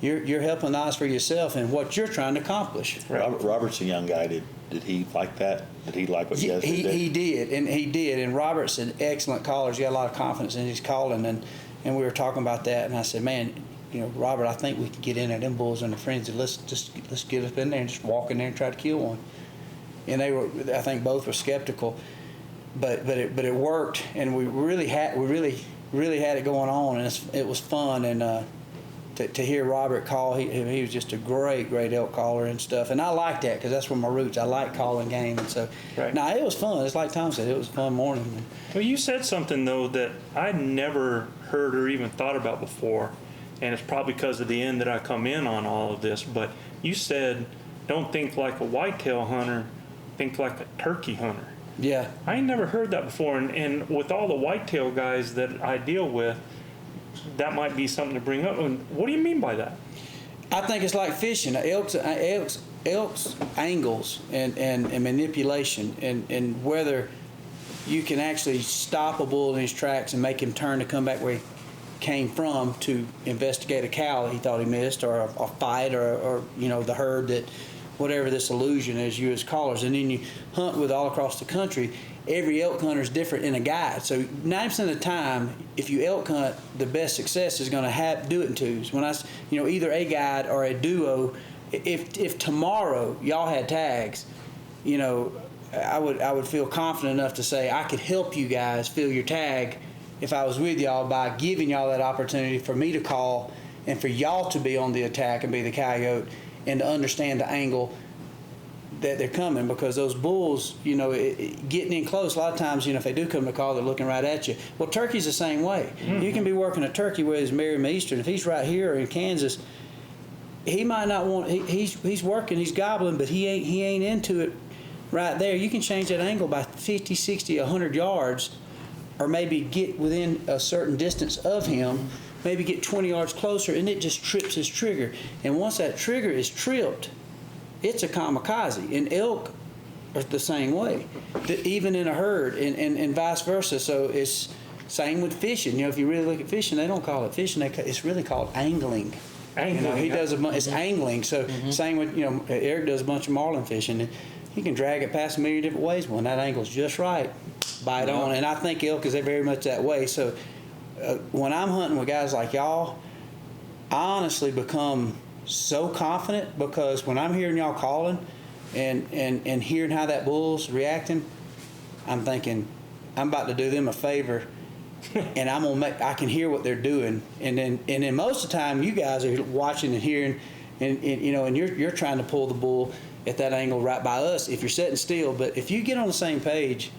You're helping eyes for yourself and what you're trying to accomplish. Robert's a young guy. Did he like that? Did he like what you guys did? He did. And Robert's an excellent caller. He's got a lot of confidence in his calling. And we were talking about that. And I said, man, you know, Robert, I think we can get in there. Them bulls and the frenzy. Let's get up in there and just walk in there and try to kill one. And they were, I think, both were skeptical, but it worked. And we really had it going on, and it was fun. And to hear Robert call, he was just a great elk caller and stuff. And I like that because that's where my roots. I like calling game. And so, Now it was fun. It's like Tom said, it was a fun morning. Well, you said something, though, that I'd never heard or even thought about before. And it's probably because of the end that I come in on all of this. But you said, don't think like a whitetail hunter, think like a turkey hunter. Yeah. I ain't never heard that before. And with all the whitetail guys that I deal with, that might be something to bring up. And what do you mean by that? I think it's like fishing. Elk's angles and manipulation and whether you can actually stop a bull in his tracks and make him turn to come back where he came from to investigate a cow he thought he missed, or a fight, or you know, the herd, that whatever this illusion is, you as callers. And then you hunt with all across the country. Every elk hunter is different in a guide. So 90% of the time, if you elk hunt, the best success is going to do it in twos. When either a guide or a duo. If tomorrow y'all had tags, you know, I would feel confident enough to say I could help you guys fill your tag if I was with y'all by giving y'all that opportunity for me to call and for y'all to be on the attack and be the coyote and to understand the angle that they're coming, because those bulls, you know, getting in close, a lot of times, you know, if they do come to call, they're looking right at you. Well, turkey's the same way. Mm-hmm. You can be working a turkey with his Merriam Eastern. If he's right here in Kansas, he might not want, he's working, he's gobbling, but he ain't into it right there. You can change that angle by 50, 60, 100 yards, or maybe get within a certain distance of him, maybe get 20 yards closer, and it just trips his trigger. And once that trigger is tripped, it's a kamikaze. And elk are the same way, even in a herd, and vice versa. So it's same with fishing. You know, if you really look at fishing, they don't call it fishing. It's really called angling. You know, he does it's angling. So same with, you know, Eric does a bunch of marlin fishing, and he can drag it past a million different ways. When that angle's just right, bite on. And I think elk is very much that way. So when I'm hunting with guys like y'all, I honestly become so confident, because when I'm hearing y'all calling and hearing how that bull's reacting, I'm thinking I'm about to do them a favor, and I can hear what they're doing, and then most of the time you guys are watching and hearing, and you know, and you're trying to pull the bull at that angle right by us if you're sitting still. But if you get on the same page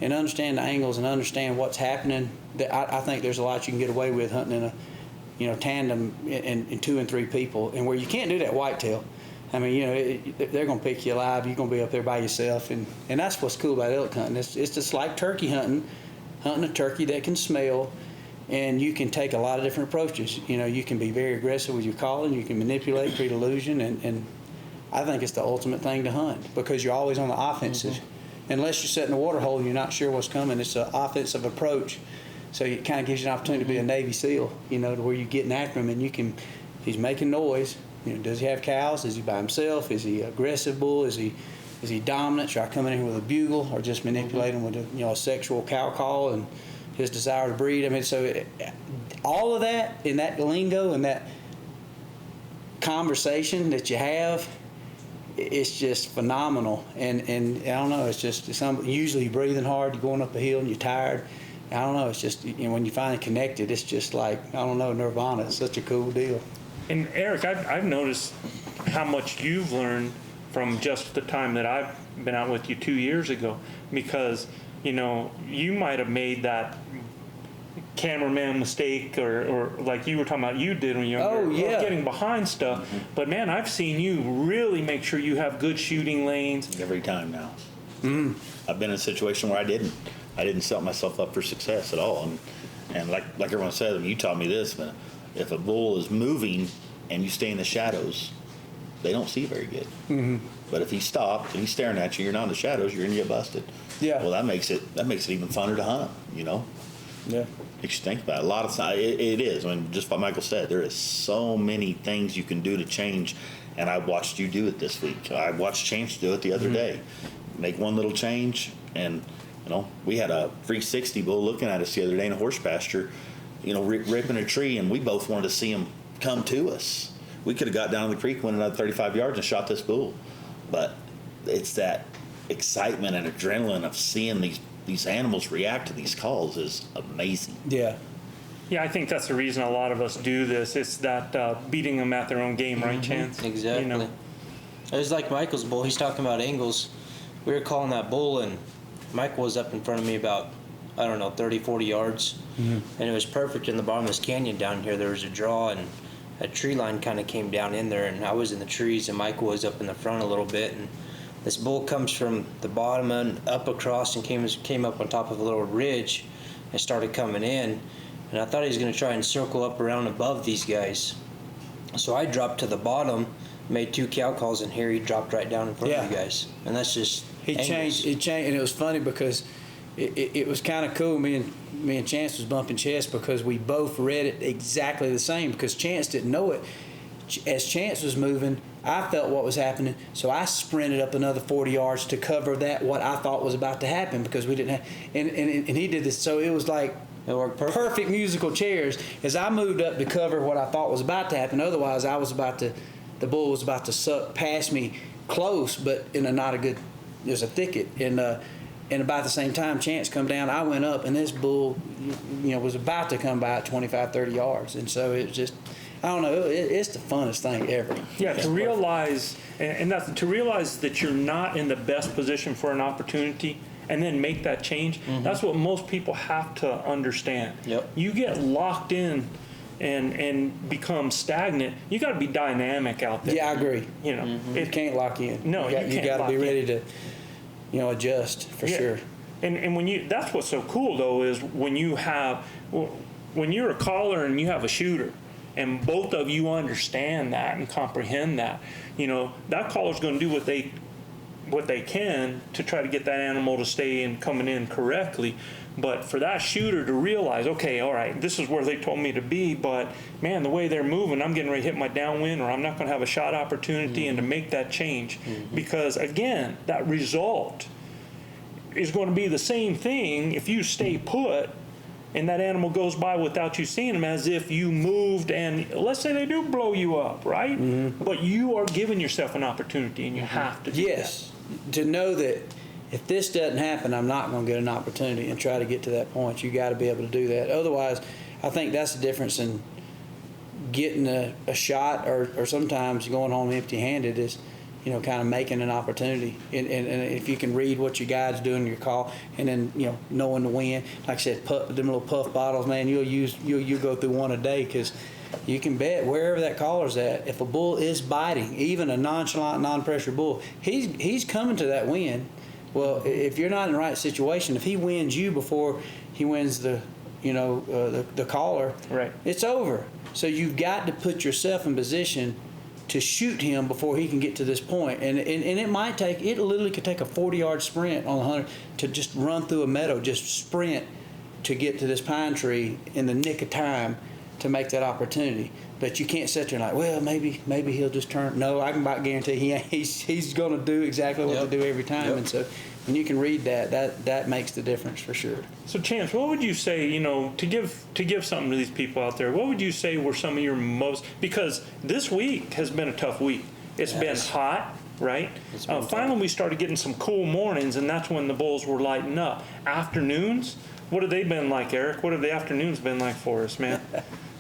and understand the angles and understand what's happening, I think there's a lot you can get away with hunting in a, you know, tandem in 2 and 3 people, and where you can't do that whitetail. I mean, you know, they're going to pick you alive. You're going to be up there by yourself, and that's what's cool about elk hunting. It's just like turkey hunting a turkey that can smell, and you can take a lot of different approaches. You know, you can be very aggressive with your calling. You can manipulate, create illusion, and I think it's the ultimate thing to hunt, because you're always on the offensive. Unless you're sitting in a water hole and you're not sure what's coming, it's an offensive approach. So it kind of gives you an opportunity to be a Navy SEAL, you know, to where you're getting after him, and he's making noise. You know, does he have cows? Is he by himself? Is he aggressive bull? Is he dominant? Should I come in here with a bugle, or just manipulate him with a sexual cow call and his desire to breed? I mean, so all of that in that lingo and that conversation that you have, it's just phenomenal. And I don't know, it's usually you're breathing hard, you're going up a hill and you're tired. I don't know, it's just, you know, when you finally connected, it's just like, I don't know, nirvana. It's such a cool deal. And Eric, I've noticed how much you've learned from just the time that I've been out with you 2 years ago, because, you know, you might have made that cameraman mistake, or like you were talking about you did when you were getting behind stuff. But man, I've seen you really make sure you have good shooting lanes. Every time now. I've been in a situation where I didn't set myself up for success at all. And like everyone said, you taught me this, but if a bull is moving and you stay in the shadows, they don't see very good. Mm-hmm. But if he stopped and he's staring at you, you're not in the shadows, you're going to get busted. Yeah. Well, that makes it even funner to hunt him, you know? Yeah. Makes you think about it. A lot of times, it is. I mean, just what Michael said, there is so many things you can do to change, and I watched you do it this week. I watched Chance do it the other day. Make one little change, and, you know, we had a 360 bull looking at us the other day in a horse pasture, you know, ripping a tree, and we both wanted to see him come to us. We could have got down the creek, went another 35 yards, and shot this bull. But it's that excitement and adrenaline of seeing these animals react to these calls is amazing. Yeah. Yeah, I think that's the reason a lot of us do this. It's that beating them at their own game, right, Chance? Exactly. You know? It was like Michael's bull. He's talking about angles. We were calling that bull, and Michael was up in front of me about, 30, 40 yards. And it was perfect in the bottom of this canyon down here. There was a draw, and a tree line kind of came down in there, and I was in the trees, and Michael was up in the front a little bit. And this bull comes from the bottom and up across and came up on top of a little ridge and started coming in. And I thought he was going to try and circle up around above these guys. So I dropped to the bottom, made 2 cow calls, and here he dropped right down in front of you guys. And that's just He changed, and it was funny because it was kind of cool. Me and Chance was bumping chests because we both read it exactly the same, because Chance didn't know it. As Chance was moving, I felt what was happening, so I sprinted up another 40 yards to cover what I thought was about to happen, because we didn't have, and he did this, so it was like it worked perfect musical chairs as I moved up to cover what I thought was about to happen. Otherwise, the bull was about to suck past me close, but in there's a thicket, and about the same time Chance come down, I went up, and this bull, was about to come by at 25, 30 yards, and so it was just, I don't know, it's the funnest thing ever. Yeah, to realize, and that's to realize that you're not in the best position for an opportunity, and then make that change. That's what most people have to understand. Yep. You get locked in and become stagnant. You got to be dynamic out there. Yeah, I agree. It can't lock in. No, you can't. You got to lock be in. ready to, adjust for sure. And when that's what's so cool though, is when you're a caller and you have a shooter, and both of you understand that and comprehend that, that caller's going to do what they can to try to get that animal to stay in coming in correctly. But for that shooter to realize, okay, all right, this is where they told me to be, but man, the way they're moving, I'm getting ready to hit my downwind, or I'm not going to have a shot opportunity, and to make that change. Because again, that result is going to be the same thing if you stay put and that animal goes by without you seeing them, as if you moved, and let's say they do blow you up, right? But you are giving yourself an opportunity, and you have to do that. To know that if this doesn't happen, I'm not going to get an opportunity, and try to get to that point. You got to be able to do that. Otherwise, I think that's the difference in getting a shot or sometimes going home empty-handed is, kind of making an opportunity. And if you can read what your guide's doing in your call, and then, knowing the wind, like I said, them little puff bottles, man, you'll go through one a day, because you can bet wherever that caller's at, if a bull is biting, even a nonchalant, non-pressure bull, he's coming to that wind. Well, if you're not in the right situation, if he wins you before he wins the caller, right, it's over. So you've got to put yourself in position to shoot him before he can get to this point. And it literally could take a 40-yard sprint on the hunter to just run through a meadow, just sprint to get to this pine tree in the nick of time to make that opportunity. But you can't sit there and well, maybe he'll just turn. No, I can about guarantee he's going to do exactly what they do every time. And so when you can read that makes the difference for sure. So Chance, what would you say, to give something to these people out there, what would you say were some of your most, because this week has been a tough week. It's been hot, right? Finally we started getting some cool mornings, and that's when the bulls were lighting up. Afternoons, what have they been like, Eric? What have the afternoons been like for us, man?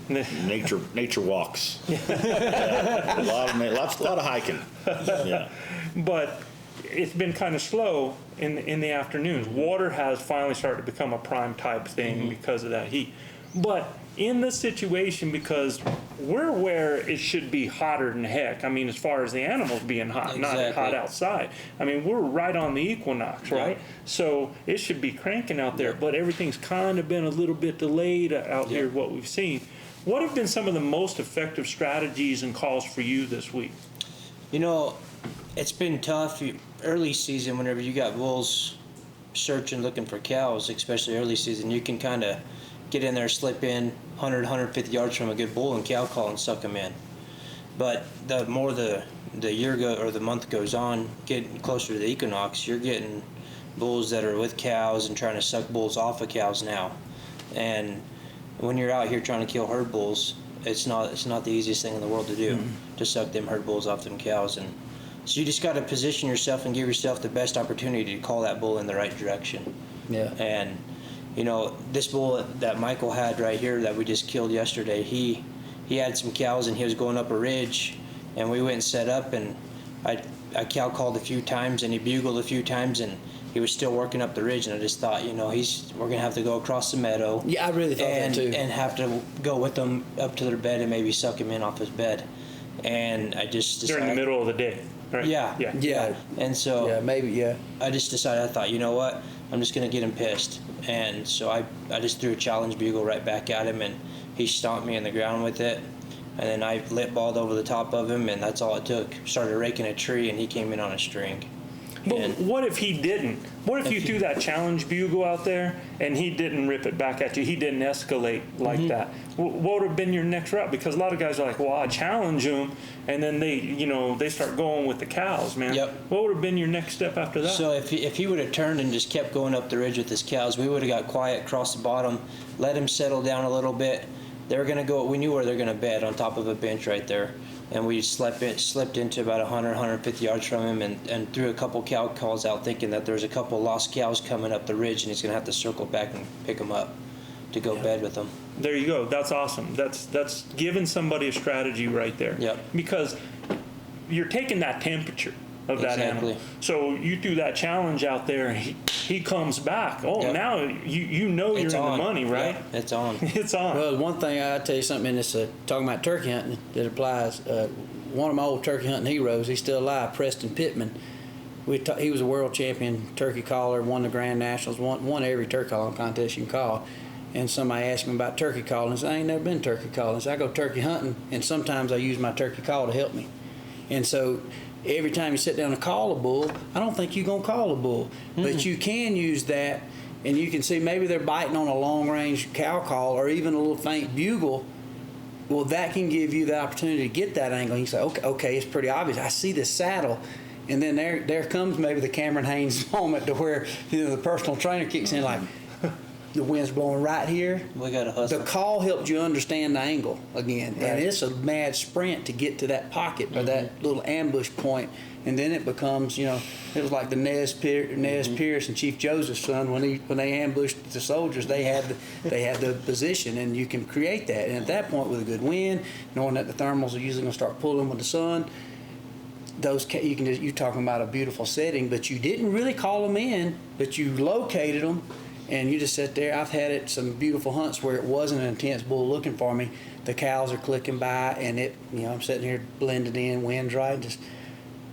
Nature walks. A lot of hiking. Yeah. But it's been kind of slow in the afternoons. Water has finally started to become a prime type thing because of that heat. But in this situation, because we're where it should be hotter than heck. I mean, as far as the animals being hot, not hot outside. I mean, we're right on the equinox, right? So it should be cranking out there, but everything's kind of been a little bit delayed out here, what we've seen. What have been some of the most effective strategies and calls for you this week? You know, it's been tough early season whenever you got bulls searching, looking for cows, especially early season. You can kind of get in there, slip in 100, 150 yards from a good bull and cow call and suck them in. But the more the year or the month goes on, getting closer to the equinox, you're getting bulls that are with cows and trying to suck bulls off of cows now. And when you're out here trying to kill herd bulls, it's not the easiest thing in the world to do, to suck them herd bulls off them cows. And so you just got to position yourself and give yourself the best opportunity to call that bull in the right direction. Yeah. And you know, this bull that Michael had right here that we just killed yesterday, he had some cows and he was going up a ridge, and we went and set up, and I cow called a few times and he bugled a few times, and he was still working up the ridge, and I just thought, you know, we're gonna have to go across the meadow. Yeah, I really thought that too. And have to go with them up to their bed and maybe suck him in off his bed. And I just decided, During the middle of the day, right? Yeah. And so I just decided, I thought, you know what, I'm just gonna get him pissed. And so I just threw a challenge bugle right back at him, and he stomped me in the ground with it. And then I lip balled over the top of him, and that's all it took. Started raking a tree, and he came in on a string. But what if he didn't? What if you threw that challenge bugle out there and he didn't rip it back at you? He didn't escalate like that. What would have been your next route? Because a lot of guys are like, well, I challenge him, and then they start going with the cows, man. Yep. What would have been your next step after that? So if he would have turned and just kept going up the ridge with his cows, we would have got quiet, crossed the bottom, let him settle down a little bit. They were going to go, we knew where they're going to bed, on top of a bench right there. And we slipped into about 100, 150 yards from him, and threw a couple cow calls out, thinking that there's a couple lost cows coming up the ridge, and he's going to have to circle back and pick them up to go bed with them. There you go. That's awesome. That's giving somebody a strategy right there. Yep. Because you're taking that temperature of that animal. So you threw that challenge out there, and he comes back. Oh, now you know you're in the money, right? Yeah, it's on. It's on. Well, one thing I'll tell you something, and it's talking about turkey hunting that applies. One of my old turkey hunting heroes, he's still alive, Preston Pittman. He was a world champion turkey caller, won the Grand Nationals, won every turkey calling contest you can call. And somebody asked me about turkey calling. I said, I ain't never been turkey calling. So I go turkey hunting, and sometimes I use my turkey call to help me. And so every time you sit down to call a bull, I don't think you're going to call a bull. But you can use that, and you can see maybe they're biting on a long-range cow call or even a little faint bugle. Well, that can give you the opportunity to get that angle. And you say, okay, it's pretty obvious. I see this saddle. And then there comes maybe the Cameron Haynes moment to where the personal trainer kicks in like, the wind's blowing right here. We got to hustle. The call helped you understand the angle again. Right. And it's a mad sprint to get to that pocket by that little ambush point. And then it becomes, it was like the Nez Pierce and Chief Joseph's son when they ambushed the soldiers. They had the position, and you can create that. And at that point, with a good wind, knowing that the thermals are usually going to start pulling with the sun, you're talking about a beautiful setting. But you didn't really call them in, but you located them, and you just sit there. I've had some beautiful hunts where it wasn't an intense bull looking for me. The cows are clicking by, and I'm sitting here blended in, wind's right, just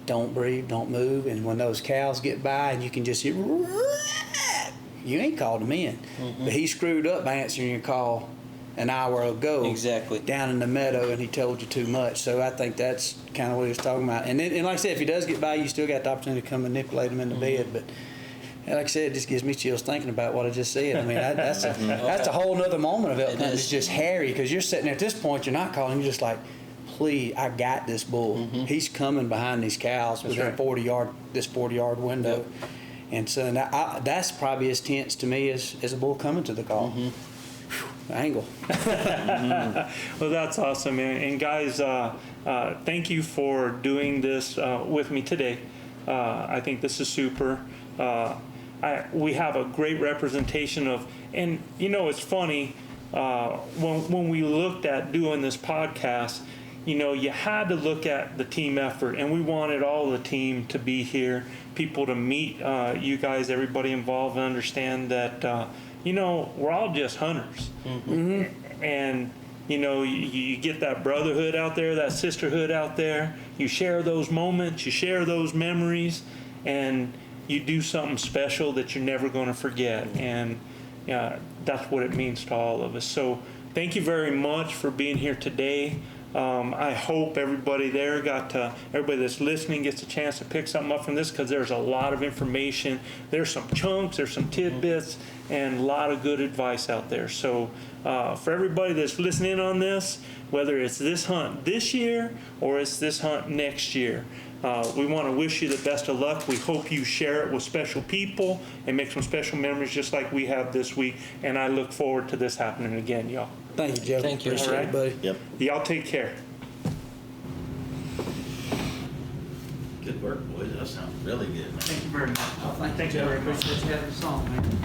don't breathe, don't move. And when those cows get by and you can just hear, you ain't called him in. But he screwed up by answering your call an hour ago. Exactly. Down in the meadow, and he told you too much. So I think that's kind of what he was talking about. And like I said, if he does get by, you still got the opportunity to come manipulate him in the bed. But like I said, it just gives me chills thinking about what I just said. I mean, that's a whole nother moment of elk hunting. It's just hairy, because you're sitting there at this point, you're not calling, you're just like, please, I got this bull. He's coming behind these cows within 40-yard window. Yep. And so that's probably as tense to me as a bull coming to the call. Angle. Well, that's awesome, man. And guys, thank you for doing this with me today. I think this is super. We have a great representation of, and it's funny, when we looked at doing this podcast, you had to look at the team effort, and we wanted all the team to be here, people to meet you guys, everybody involved, and understand that, we're all just hunters. And, you get that brotherhood out there, that sisterhood out there. You share those moments, you share those memories, and you do something special that you're never going to forget. And that's what it means to all of us. So thank you very much for being here today. I hope everybody there everybody that's listening gets a chance to pick something up from this, because there's a lot of information. There's some chunks, there's some tidbits, and a lot of good advice out there. So for everybody that's listening on this, whether it's this hunt this year or it's this hunt next year, we want to wish you the best of luck. We hope you share it with special people and make some special memories just like we have this week. And I look forward to this happening again, y'all. Thank you, Joe. Thank you. Appreciate All right. it, buddy. Yep. Y'all take care. Good work, boys. That sounds really good, man. Thank you very much. Thank you. I appreciate you having us on, man.